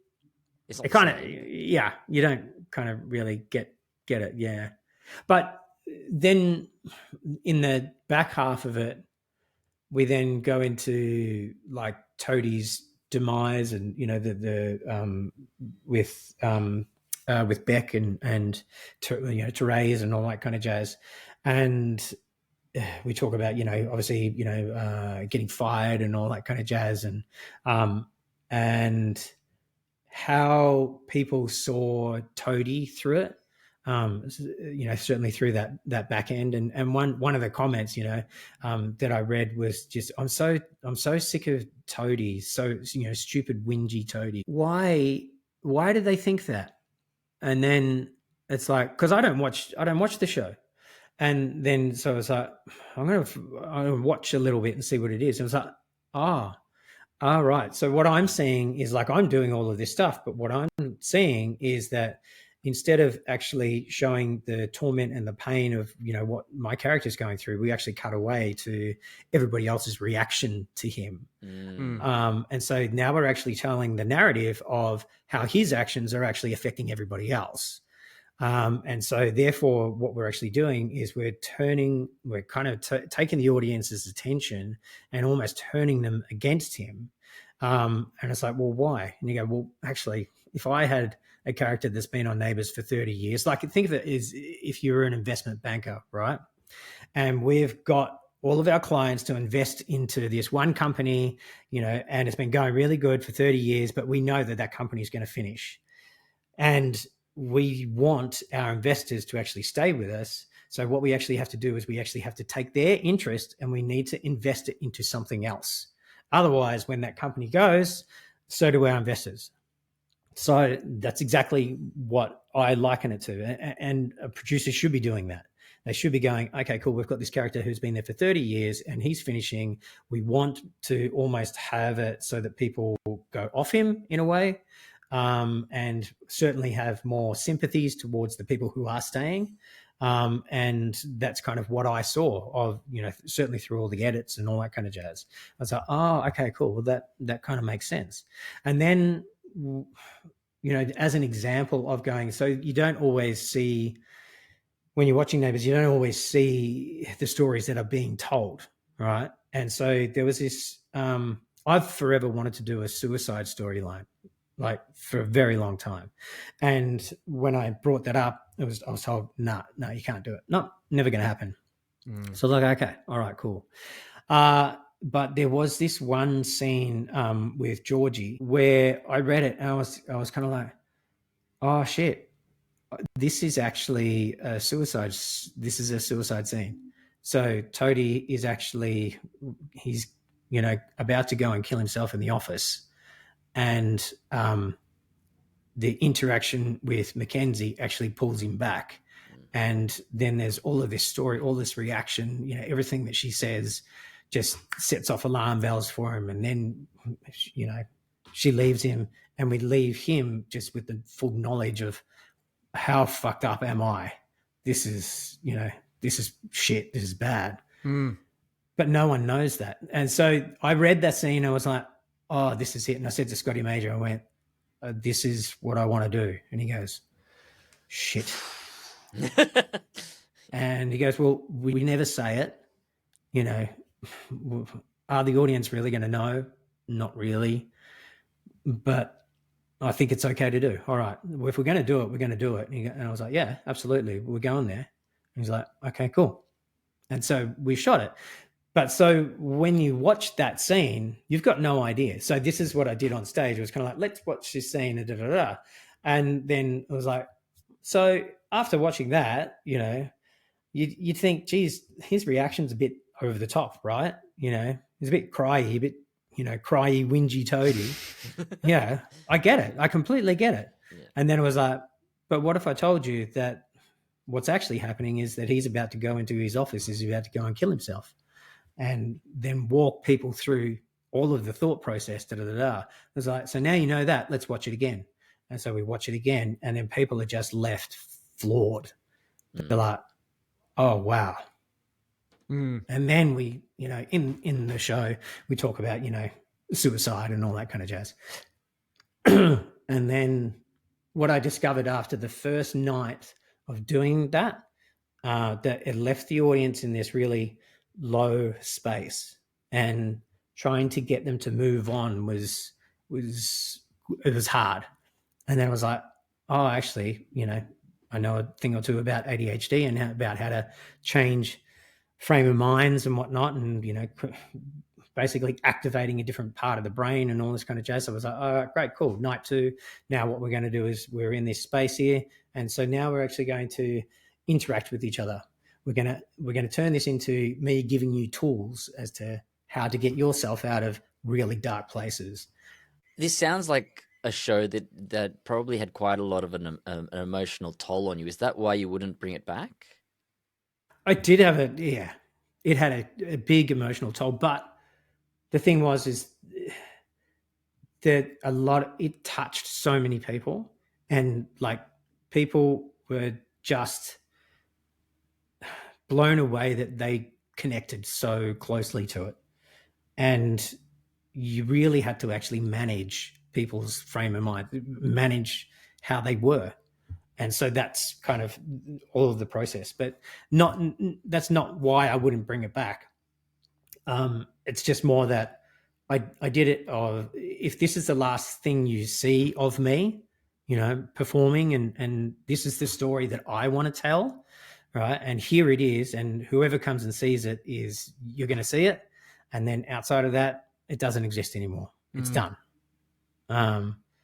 it kind of, yeah, you don't kind of really get it, yeah. But then in the back half of it, we then go into like Toadie's demise, and with Beck and Therese and all that kind of jazz. And we talk about, obviously, getting fired and all that kind of jazz, and how people saw Toadie through it. Certainly through that back end. And one of the comments, that I read was just, I'm so sick of Toadie, so, stupid, whingy Toadie. Why did they think that? And then it's like, because I don't watch the show. And then so I was like, I'm gonna watch a little bit and see what it is. And I was like, all right. So what I'm seeing is, like, I'm doing all of this stuff, but what I'm seeing is that instead of actually showing the torment and the pain of, what my character's going through, we actually cut away to everybody else's reaction to him. And so now we're actually telling the narrative of how his actions are actually affecting everybody else. And so therefore what we're actually doing is we're kind of taking the audience's attention and almost turning them against him. And it's like, well, why? And you go, well, actually, if I had a character that's been on Neighbours for 30 years, like, think of it as if you're an investment banker, right? And we've got all of our clients to invest into this one company, and it's been going really good for 30 years, but we know that company is going to finish. And we want our investors to actually stay with us. So what we actually have to do is we actually have to take their interest and we need to invest it into something else. Otherwise, when that company goes, so do our investors. So that's exactly what I liken it to. And a producer should be doing that. They should be going, okay, cool, we've got this character who's been there for 30 years and he's finishing. We want to almost have it so that people go off him in a way, and certainly have more sympathies towards the people who are staying. And that's kind of what I saw of, certainly through all the edits and all that kind of jazz. I was like, oh, okay, cool. Well, that kind of makes sense. And then, as an example of going, so you don't always see, when you're watching Neighbours, you don't always see the stories that are being told, right? And so there was this, I've forever wanted to do a suicide storyline, like, for a very long time. And when I brought that up, I was told, no, you can't do it. No, never going to happen. So I was like, okay, all right, cool. But there was this one scene with Georgie where I read it and I was kind of like, oh shit, this is actually a suicide. This is a suicide scene. So Toadie is actually, he's, about to go and kill himself in the office. And the interaction with Mackenzie actually pulls him back. And then there's all of this story, all this reaction, everything that she says just sets off alarm bells for him. And then, she leaves him and we leave him just with the full knowledge of how fucked up am I? This is, this is shit. This is bad. But no one knows that. And so I read that scene. I was like, oh, this is it. And I said to Scotty Major, I went, this is what I want to do. And he goes, shit. And he goes, well, we never say it. Are the audience really going to know? Not really. But I think it's okay to do. All right. Well, if we're going to do it, we're going to do it. And I was like, yeah, absolutely. We're going there. And he's like, okay, cool. And so we shot it. But so when you watch that scene, you've got no idea. So this is what I did on stage. It was kind of like, let's watch this scene. And then it was like, so after watching that, you'd think, geez, his reaction's a bit over the top, right? He's a bit cryy, a bit, cryy, whingy Toadie. Yeah, I get it. I completely get it. Yeah. And then it was like, but what if I told you that what's actually happening is that he's about to go into his office, he's about to go and kill himself, and then walk people through all of the thought process, It was like, so now you know that, let's watch it again. And so we watch it again, and then people are just left floored. They're like, oh, wow. And then we, in the show, we talk about, suicide and all that kind of jazz. And then what I discovered after the first night of doing that, that it left the audience in this really low space, and trying to get them to move on was hard. And then I was like, oh, actually, I know a thing or two about ADHD and about how to change frame of minds and whatnot, and, basically activating a different part of the brain and all this kind of jazz. So I was like, oh, great, cool. Night 2. Now what we're going to do is we're in this space here. And so now we're actually going to interact with each other. We're going to turn this into me giving you tools as to how to get yourself out of really dark places. This sounds like a show that probably had quite a lot of an emotional toll on you. Is that why you wouldn't bring it back? I did have it had a big emotional toll, but the thing is that it touched so many people, and like people were just blown away that they connected so closely to it. And you really had to actually manage people's frame of mind, manage how they were. And so that's kind of all of the process, but that's not why I wouldn't bring it back. It's just more that I did it if this is the last thing you see of me, performing, and this is the story that I want to tell, right? And here it is, and whoever comes and sees it you're going to see it. And then outside of that, it doesn't exist anymore. It's done.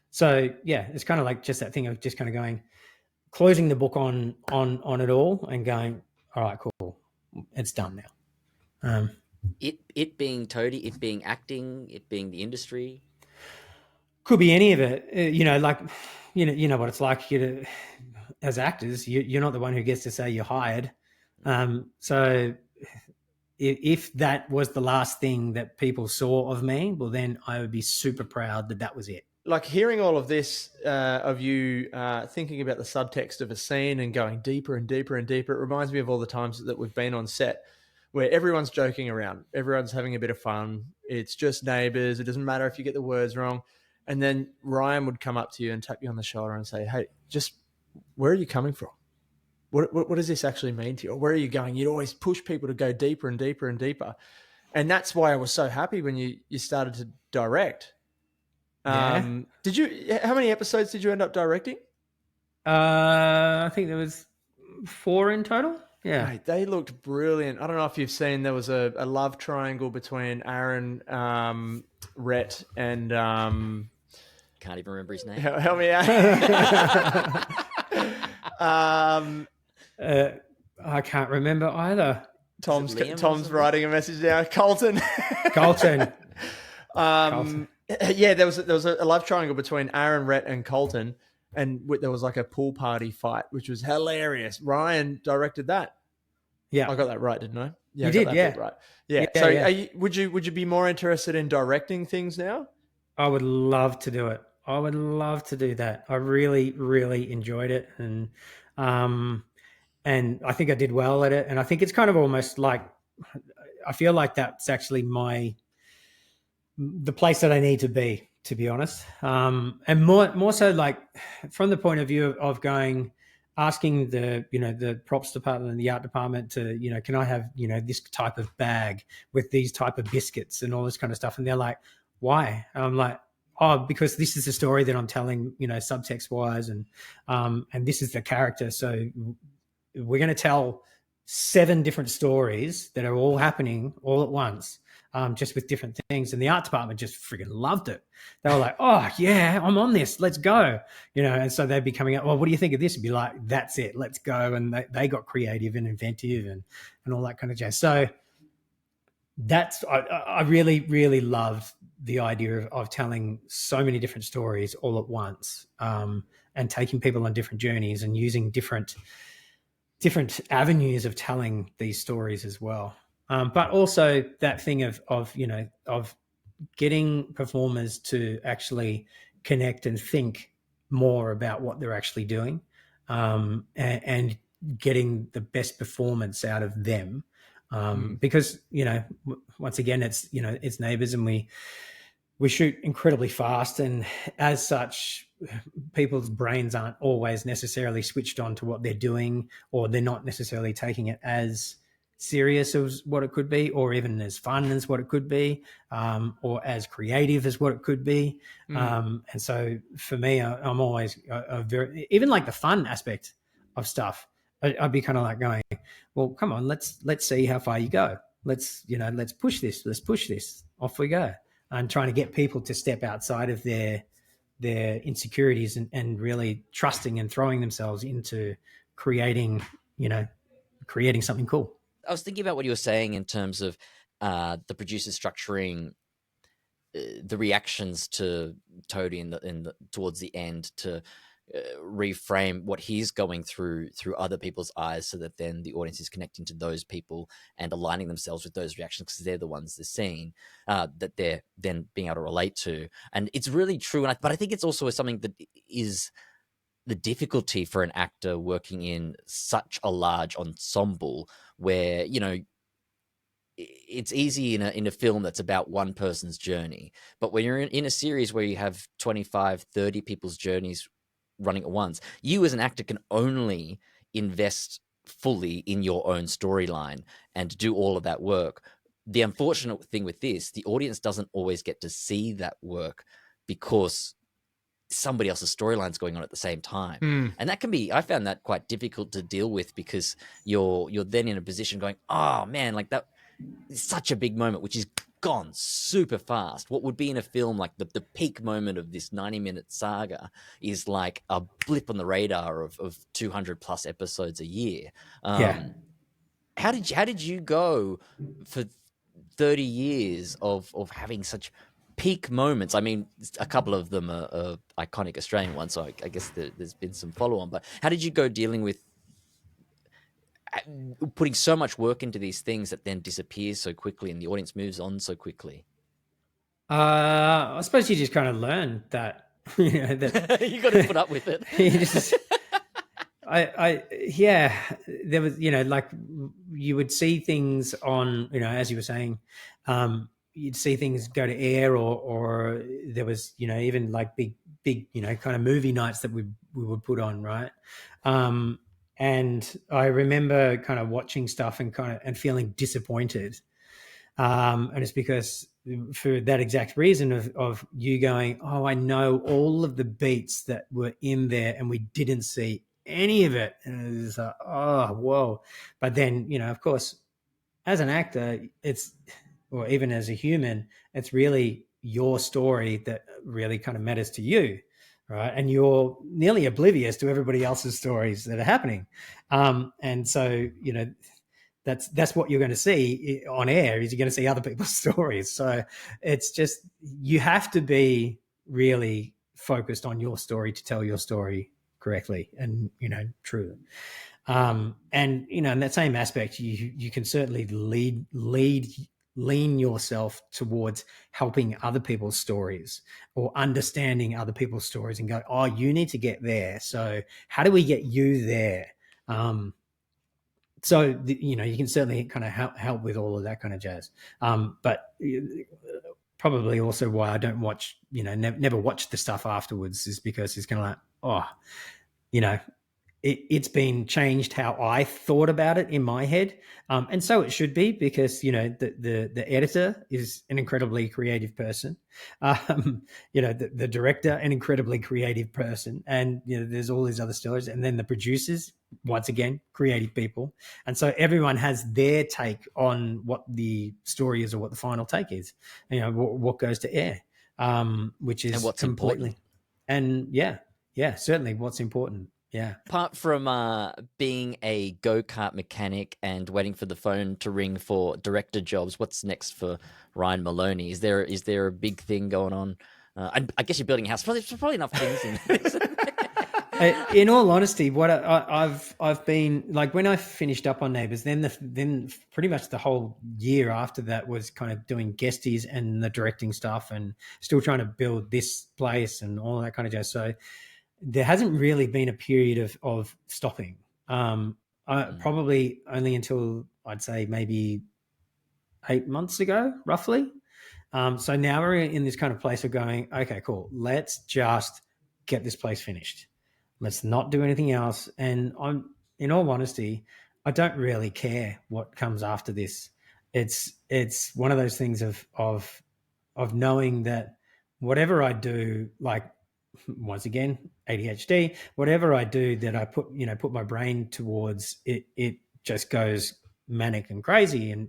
So yeah, it's kind of like just that thing of just kind of going, closing the book on it all and going, all right, cool, it's done now. It being Toadie, it being acting, it being the industry, could be any of it. You know what it's like. As actors, you're not the one who gets to say you're hired. So if that was the last thing that people saw of me, well, then I would be super proud that was it. Like hearing all of this of you thinking about the subtext of a scene and going deeper and deeper and deeper, it reminds me of all the times that we've been on set where everyone's joking around, everyone's having a bit of fun. It's just neighbours. It doesn't matter if you get the words wrong. And then Ryan would come up to you and tap you on the shoulder and say, hey, just where are you coming from? What does this actually mean to you? Or where are you going? You'd always push people to go deeper and deeper and deeper. And that's why I was so happy when you started to direct. How many episodes did you end up directing? I think there was 4 in total. Yeah. Mate, they looked brilliant. I don't know if you've seen, there was a love triangle between Aaron, Rhett, and Can't even remember his name. help me out. I can't remember either. Tom's Liam or Tom's something? writing a message now. Colton. Colton. Yeah, there was a love triangle between Aaron, Rhett, and Colton, and there was like a pool party fight, which was hilarious. Ryan directed that. Yeah. I got that right, didn't I? Yeah, You I got did, that yeah. bit right. Yeah. Yeah, So, yeah. would you be more interested in directing things now? I would love to do it. I would love to do that. I really, really enjoyed it, and I think I did well at it. And I think it's kind of almost like, I feel like that's actually the place that I need to be honest. And more so like from the point of view of asking the props department and the art department to, can I have, this type of bag with these type of biscuits and all this kind of stuff. And they're like, why? And I'm like, oh, because this is the story that I'm telling, subtext wise. And this is the character. So we're going to tell 7 different stories that are all happening all at once. Just with different things. And the art department just freaking loved it. They were like, oh, yeah, I'm on this. Let's go. And so they'd be coming out, well, what do you think of this? It'd be like, that's it. Let's go. And they got creative and inventive and all that kind of jazz. So I really, really loved the idea of telling so many different stories all at once, and taking people on different journeys and using different avenues of telling these stories as well. But also that thing of getting performers to actually connect and think more about what they're actually doing, and getting the best performance out of them. Because, once again, it's Neighbours, and we shoot incredibly fast, and as such, people's brains aren't always necessarily switched on to what they're doing, or they're not necessarily taking it as serious as what it could be, or even as fun as what it could be, or as creative as what it could be. And so for me, I'm always even like the fun aspect of stuff. I'd be kind of like going, well, come on, let's see how far you go. Let's push this. Off we go. And trying to get people to step outside of their insecurities and really trusting and throwing themselves into creating something cool. I was thinking about what you were saying in terms of the producers structuring the reactions to Toadie towards the end to reframe what he's going through other people's eyes, so that then the audience is connecting to those people and aligning themselves with those reactions, because they're the ones they're seeing, that they're then being able to relate to. And it's really true. But I think it's also something that is the difficulty for an actor working in such a large ensemble, where, it's easy in a film that's about one person's journey. But when you're in a series where you have 25, 30 people's journeys running at once, you as an actor can only invest fully in your own storyline and do all of that work. The unfortunate thing with this, the audience doesn't always get to see that work because somebody else's storyline's going on at the same time. And that can be, I found that quite difficult to deal with, because you're then in a position going, oh man, like that is such a big moment, which is gone super fast. What would be in a film, like the peak moment of this 90-minute saga, is like a blip on the radar of 200 plus episodes a year. How did you go for 30 years of having such peak moments? I mean, a couple of them are iconic Australian ones, so I guess there's been some follow-on. But how did you go dealing with putting so much work into these things that then disappears so quickly and the audience moves on so quickly? I suppose you just kind of learn that, that you got to put up with it. There was, like you would see things on, as you were saying, you'd see things go to air, or there was, even like big, kind of movie nights that we would put on, right? And I remember kind of watching stuff and feeling disappointed. And it's because for that exact reason of you going, oh, I know all of the beats that were in there and we didn't see any of it. And it's like, oh, whoa. But then, of course, as an actor, or even as a human, it's really your story that really kind of matters to you, right? And you're nearly oblivious to everybody else's stories that are happening. And so, that's what you're going to see on air, is you're going to see other people's stories. So it's just, you have to be really focused on your story to tell your story correctly and, truly. And, in that same aspect, you can certainly lean yourself towards helping other people's stories or understanding other people's stories and go, oh, you need to get there. So how do we get you there? So, you can certainly kind of help with all of that kind of jazz. But probably also why I don't watch, never watch the stuff afterwards is because it's kind of like, oh, it's been changed how I thought about it in my head. And so it should be, because, the editor is an incredibly creative person. The director, an incredibly creative person. And, there's all these other stories. And then the producers, once again, creative people. And so everyone has their take on what the story is or what the final take is, what goes to air, which is and what's completely important. And yeah, certainly what's important. Yeah. Apart from being a go-kart mechanic and waiting for the phone to ring for director jobs, what's next for Ryan Moloney? Is there a big thing going on? I guess you're building a house. There's probably enough things in this. In all honesty, what I've been like, when I finished up on Neighbours, then pretty much the whole year after that was kind of doing guesties and the directing stuff, and still trying to build this place and all that kind of jazz. So there hasn't really been a period of stopping. Probably only until, I'd say, maybe 8 months ago, roughly. So now we're in this kind of place of going, okay, cool. Let's just get this place finished. Let's not do anything else. And in all honesty, I don't really care what comes after this. It's one of those things of knowing that whatever I do, like, once again, ADHD, whatever I do that I put my brain towards, it just goes manic and crazy and,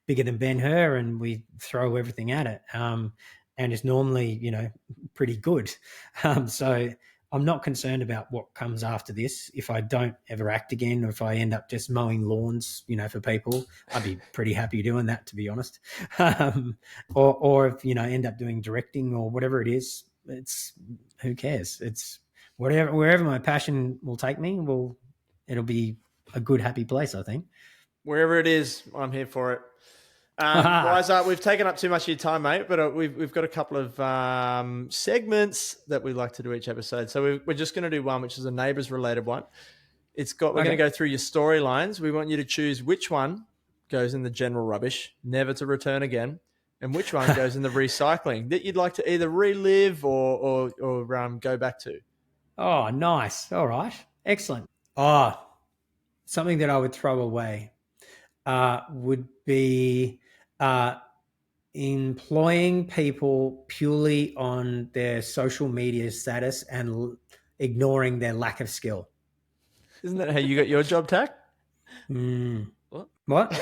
bigger than Ben-Hur, and we throw everything at it. And it's normally, pretty good. So I'm not concerned about what comes after this. If I don't ever act again, or if I end up just mowing lawns, for people, I'd be pretty happy doing that, to be honest. Or if, end up doing directing or whatever it is, it's, who cares? It's wherever my passion will take me, it'll be a good, happy place, I think. Wherever it is, I'm here for it. Wise up. We've taken up too much of your time, mate, but we've got a couple of segments that we like to do each episode. So we're just going to do one, which is a Neighbours related one. We're going to go through your storylines. We want you to choose which one goes in the general rubbish, never to return again, and which one goes in the recycling that you'd like to either relive or go back to. Oh, nice. All right. Excellent. Oh, something that I would throw away would be employing people purely on their social media status and ignoring their lack of skill. Isn't that how you got your job, Tak? What?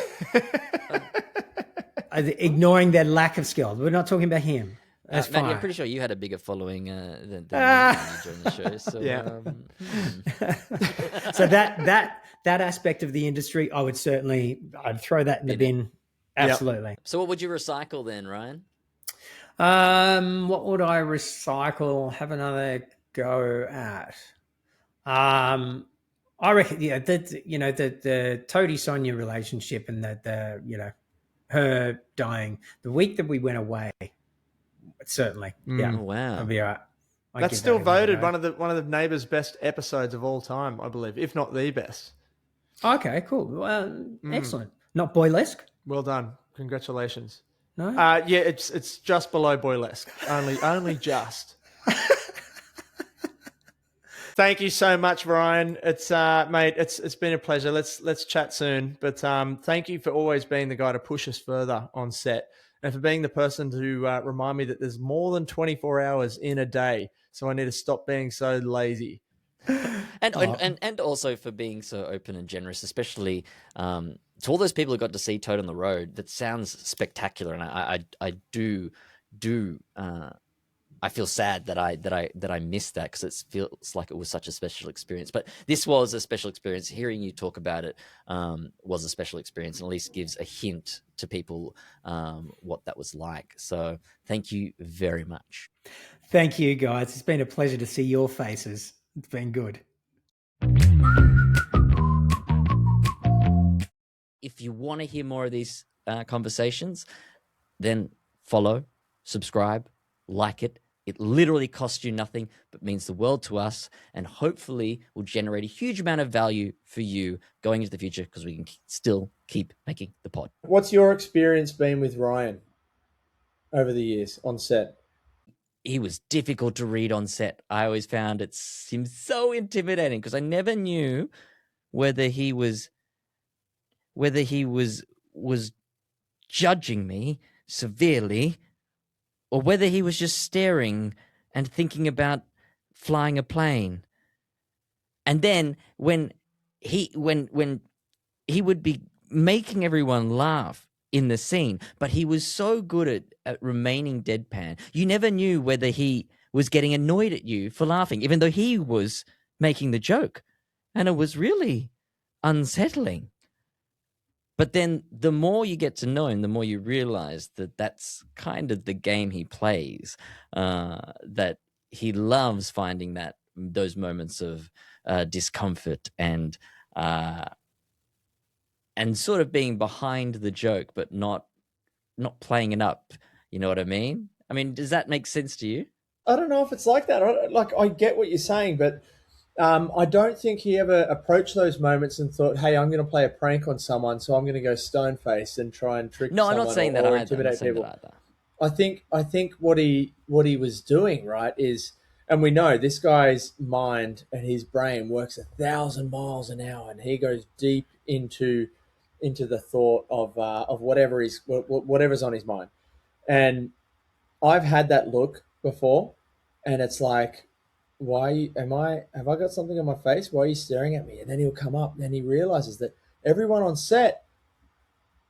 Ignoring their lack of skill. We're not talking about him. That's fine. Matty, I'm pretty sure you had a bigger following than me during the show. So, yeah. So that aspect of the industry, I'd throw that in the bin. Absolutely. Yep. So what would you recycle then, Ryan? What would I recycle? Have another go at? I reckon, the Toadie Sonia relationship and her dying the week that we went away. Certainly, yeah. Wow, I'll be all right. That's still voted one of the Neighbours' best episodes of all time, I believe, if not the best. Okay, cool. Well, excellent. Not boylesque. Well done. Congratulations. No. Yeah, it's just below boylesque. Only just. Thank you so much, Ryan. It's mate, it's been a pleasure. Let's chat soon. But thank you for always being the guy to push us further on set, and for being the person to remind me that there's more than 24 hours in a day. So I need to stop being so lazy. And also for being so open and generous, especially to all those people who got to see Toad on the road. That sounds spectacular, and I do I feel sad that I missed that, because it feels like it was such a special experience. But this was a special experience. Hearing you talk about it was a special experience, and at least gives a hint to people what that was like. So thank you very much. Thank you, guys. It's been a pleasure to see your faces. It's been good. If you want to hear more of these conversations, then follow, subscribe, like it. It literally costs you nothing, but means the world to us, and hopefully will generate a huge amount of value for you going into the future, because we can still keep making the pod. What's your experience been with Ryan over the years on set? He was difficult to read on set. I always found it seemed so intimidating, because I never knew whether he was judging me severely, or whether he was just staring and thinking about flying a plane. And then when he would be making everyone laugh in the scene, but he was so good at remaining deadpan, you never knew whether he was getting annoyed at you for laughing, even though he was making the joke. And it was really unsettling. But then the more you get to know him, the more you realize that that's kind of the game he plays, that he loves finding those moments of discomfort and sort of being behind the joke, but not playing it up. You know what I mean? I mean, does that make sense to you? I don't know if it's like that. I get what you're saying, but I don't think he ever approached those moments and thought, "Hey, I'm going to play a prank on someone, so I'm going to go stone faced and try and trick someone." No, I'm not saying that or either. intimidate people. I think what he was doing, right, is, and we know this guy's mind and his brain works 1,000 miles an hour, and he goes deep into the thought of whatever's on his mind. And I've had that look before, and it's like, have I got something on my face? Why are you staring at me? And then he'll come up, and then he realizes that everyone on set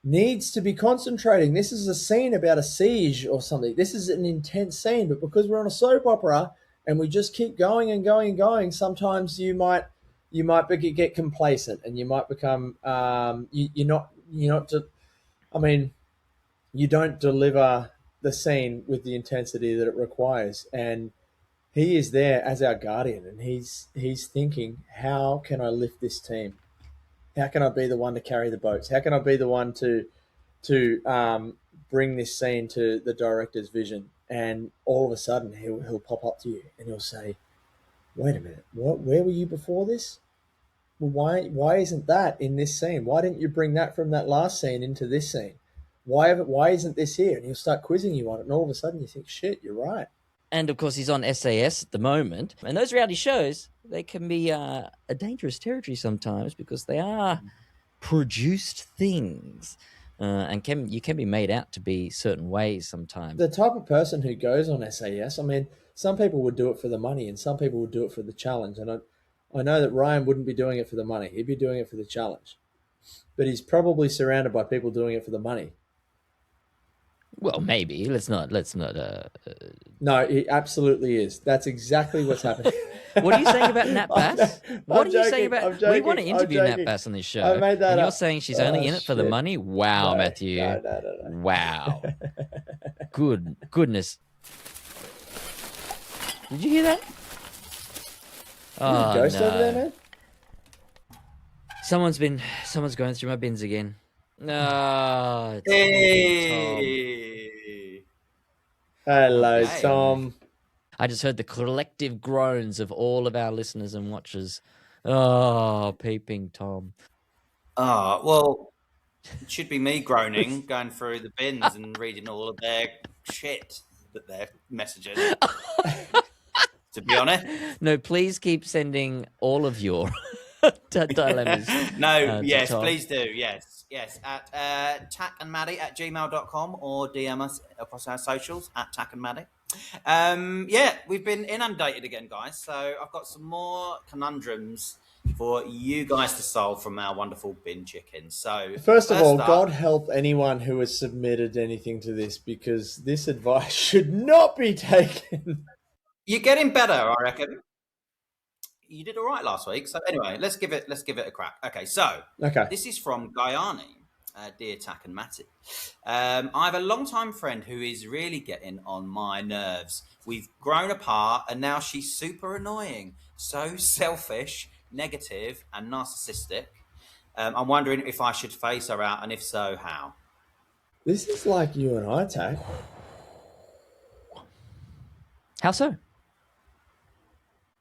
needs to be concentrating. This is a scene about a siege or something. This is an intense scene, but because we're on a soap opera and we just keep going and going and going, sometimes you might get complacent, and you might become you don't deliver the scene with the intensity that it requires. And he is there as our guardian, and he's thinking, how can I lift this team? How can I be the one to carry the boats? How can I be the one to bring this scene to the director's vision? And all of a sudden, he'll pop up to you and he'll say, "Wait a minute, where were you before this? Well, why isn't that in this scene? Why didn't you bring that from that last scene into this scene? Why isn't this here?" And he'll start quizzing you on it, and all of a sudden you think, "Shit, you're right." And of course, he's on SAS at the moment. And those reality shows, they can be a dangerous territory sometimes, because they are produced things, and you can be made out to be certain ways sometimes. The type of person who goes on SAS, I mean, some people would do it for the money, and some people would do it for the challenge. And I know that Ryan wouldn't be doing it for the money. He'd be doing it for the challenge. But he's probably surrounded by people doing it for the money. Well, maybe. Let's not. No, he absolutely is. That's exactly what's happening. What are you saying about Nat Bass? What are you saying about? I'm joking, we want to interview Nat Bass on this show. I made that and up. You're saying she's only in it for the money? Wow, No, Matthew. No. Wow. Goodness. Did you hear that? Oh, ghost no. over there, man? Someone's going through my bins again. No. Hey. Hello, Okay. Tom. I just heard the collective groans of all of our listeners and watchers. Oh, peeping Tom. Oh, well, it should be me groaning, going through the bins and reading all of their shit that they're messaging. To be honest. No, please keep sending all of your dilemmas. No, yes, Tom. please do. Yes. At takandmatty@gmail.com or DM us across our socials at Tak and Matty. Yeah, we've been inundated again, guys. So I've got some more conundrums for you guys to solve from our wonderful bin chicken. So First of all, up, God help anyone who has submitted anything to this, because this advice should not be taken. you're getting better, I reckon. You did all right last week. So anyway, let's give it a crack. Okay, so Okay. this is from Guyani, dear Tak and Matty. I have a long-time friend who is really getting on my nerves. We've grown apart, and now she's super annoying, so selfish, negative, and narcissistic. I'm wondering if I should phase her out, and if so, how. This is like you and I, Tak. How so?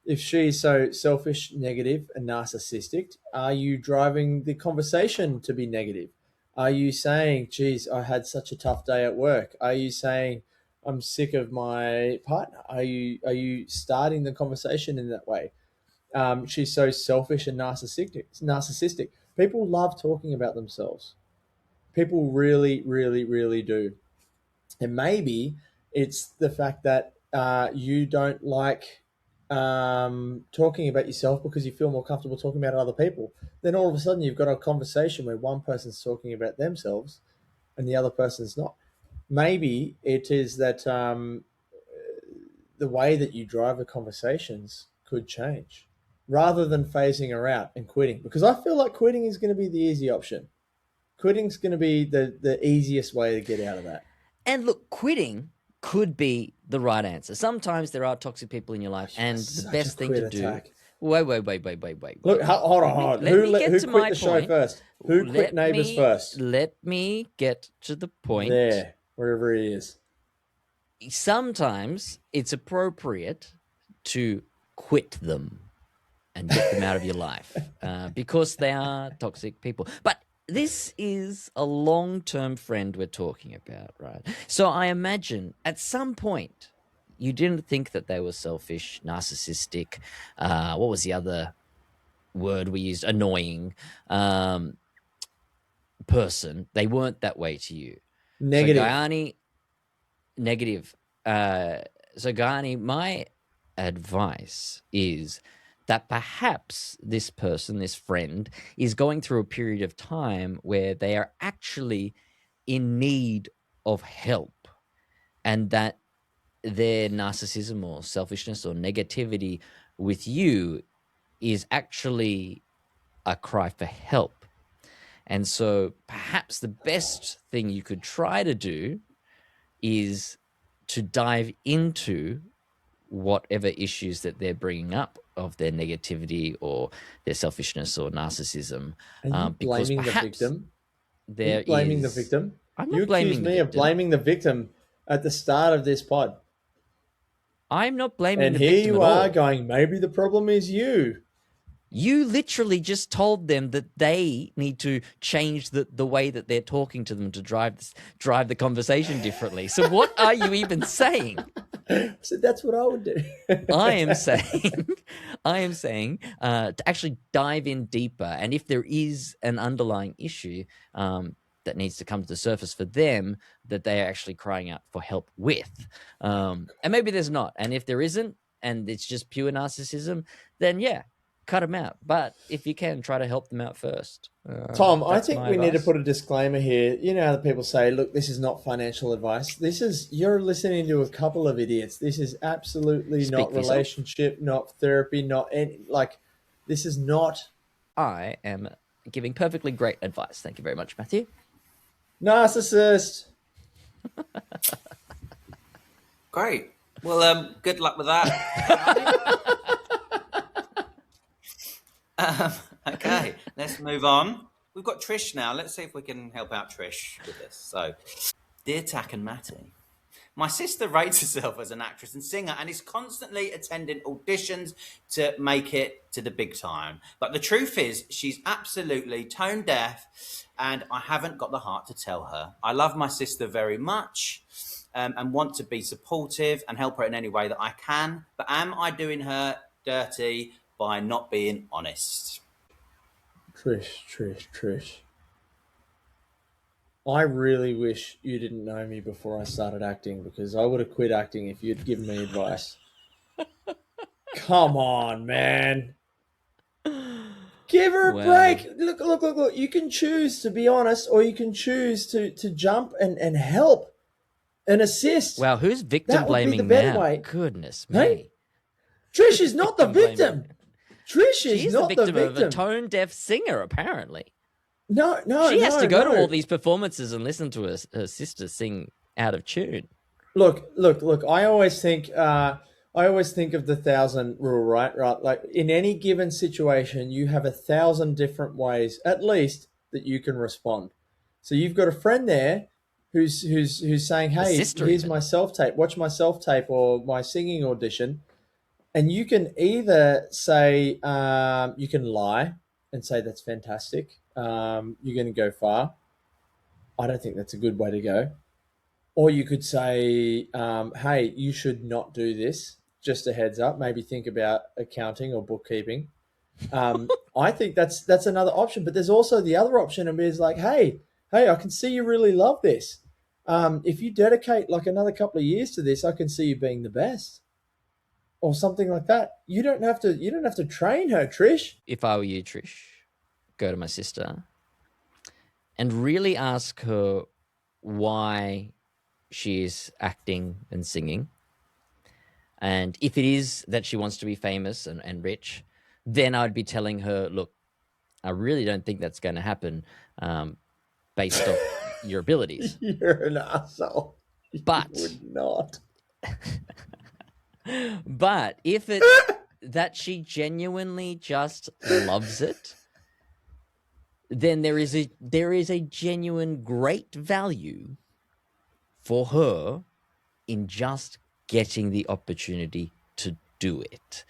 If she's so selfish, negative, and narcissistic, are you driving the conversation to be negative? Are you saying, geez, I had such a tough day at work? Are you saying, I'm sick of my partner? Are you starting the conversation in that way? She's so selfish and narcissistic. People love talking about themselves. People really, really, really do. And maybe it's the fact that you don't like talking about yourself because you feel more comfortable talking about other people. Then all of a sudden you've got a conversation where one person's talking about themselves and the other person's not. Maybe it is that the way that you drive the conversations could change rather than phasing her out and quitting, because I feel like quitting is going to be the easy option. Quitting's going to be the easiest way to get out of that. And look, quitting could be the right answer. Sometimes there are toxic people in your life, and the best thing to do. Wait. Look, hold on. Who quit the show first? Who quit Neighbours first? Let me get to the point. There, wherever he is. Sometimes it's appropriate to quit them and get them out of your life because they are toxic people. But this is a long-term friend we're talking about, right? So I imagine at some point you didn't think that they were selfish, narcissistic. What was the other word we used? Annoying person. They weren't that way to you. Negative. So Guyani, negative. So Guyani, my advice is that perhaps this person, this friend, is going through a period of time where they are actually in need of help, and that their narcissism or selfishness or negativity with you is actually a cry for help. And so perhaps the best thing you could try to do is to dive into whatever issues that they're bringing up of their negativity or their selfishness or narcissism. Are you blaming the victim? There you blaming is, the victim? I'm not you blaming accused the me victim. of blaming the victim at the start of this pod. I'm not blaming and the here victim you at are all. going, maybe the problem is you. You literally just told them that they need to change the way that they're talking to them to drive the conversation differently. So what are you even saying? So that's what I would do. I am saying to actually dive in deeper. And if there is an underlying issue that needs to come to the surface for them that they are actually crying out for help with, and maybe there's not. And if there isn't, and it's just pure narcissism, then yeah, cut them out. But if you can, try to help them out first. Tom, I think we need to put a disclaimer here. You know how the people say, look, this is not financial advice. You're listening to a couple of idiots. This is absolutely not relationship, not therapy, not any, this is not. I am giving perfectly great advice. Thank you very much, Matthew. Narcissist. Great. Well, good luck with that. Okay, let's move on. We've got Trish now. Let's see if we can help out Trish with this. So, dear Tak and Matty, my sister rates herself as an actress and singer and is constantly attending auditions to make it to the big time. But the truth is, she's absolutely tone deaf, and I haven't got the heart to tell her. I love my sister very much and want to be supportive and help her in any way that I can. But am I doing her dirty by not being honest? Trish. I really wish you didn't know me before I started acting, because I would have quit acting if you'd given me advice. Come on, man. Give her a Wow. break. Look. You can choose to be honest, or you can choose to jump and help and assist. Wow, who's victim That would be blaming the better now? way. Goodness Hey? me. Trish is not the Victim victim. blaming. Trish is She's not the victim of a tone-deaf singer, apparently. No. She has to go to all these performances and listen to her sister sing out of tune. Look. I always think of the 1,000 rule, right? Like in any given situation, you have 1,000 different ways, at least, that you can respond. So you've got a friend there who's saying, "Hey, here's my self tape. Watch my self tape or my singing audition," and you can either say, you can lie and say that's fantastic. You're going to go far. I don't think that's a good way to go. Or you could say, hey, you should not do this. Just a heads up. Maybe think about accounting or bookkeeping. I think that's another option. But there's also the other option, and it's like, hey, I can see you really love this. If you dedicate like another couple of years to this, I can see you being the best, or something like that. You don't have to train her, Trish. If I were you, Trish, go to my sister and really ask her why she is acting and singing. And if it is that she wants to be famous and rich, then I'd be telling her, look, I really don't think that's going to happen based off your abilities. You're an asshole. But you would not. But if it's that she genuinely just loves it, then there is a genuine great value for her in just getting the opportunity to do it.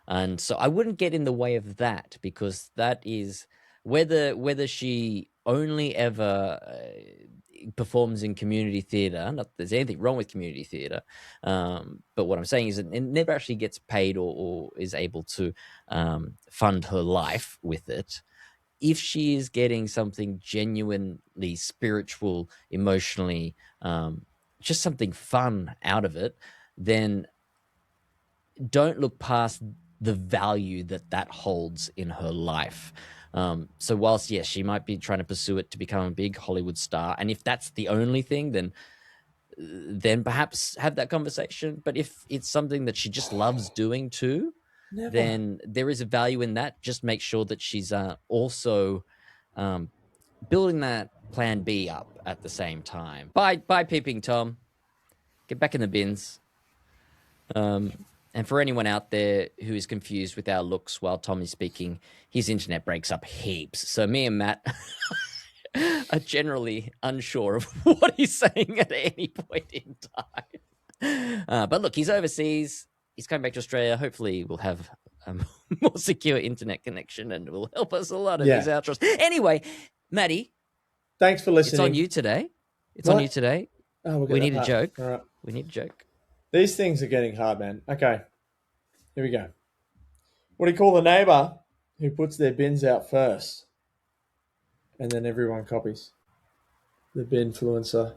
And so I wouldn't get in the way of that, because that is whether she only ever performs in community theatre. Not that there's anything wrong with community theatre, but what I'm saying is that it never actually gets paid or is able to fund her life with it. If she is getting something genuinely spiritual, emotionally, just something fun out of it, then don't look past the value that holds in her life. So whilst, yes, she might be trying to pursue it to become a big Hollywood star, and if that's the only thing, then perhaps have that conversation. But if it's something that she just loves doing too, then there is a value in that. Just make sure that she's also building that plan B up at the same time. Bye, peeping Tom. Get back in the bins. And for anyone out there who is confused with our looks while Tom is speaking, his internet breaks up heaps. So me and Matt are generally unsure of what he's saying at any point in time. But look, he's overseas. He's coming back to Australia. Hopefully we'll have a more secure internet connection and will help us a lot of his outros. Anyway, Matty. Thanks for listening. It's on you today. On you today. Oh, we need a joke. All right. We need a joke. These things are getting hard, man. Okay. Here we go. What do you call the neighbour who puts their bins out first and then everyone copies? The binfluencer.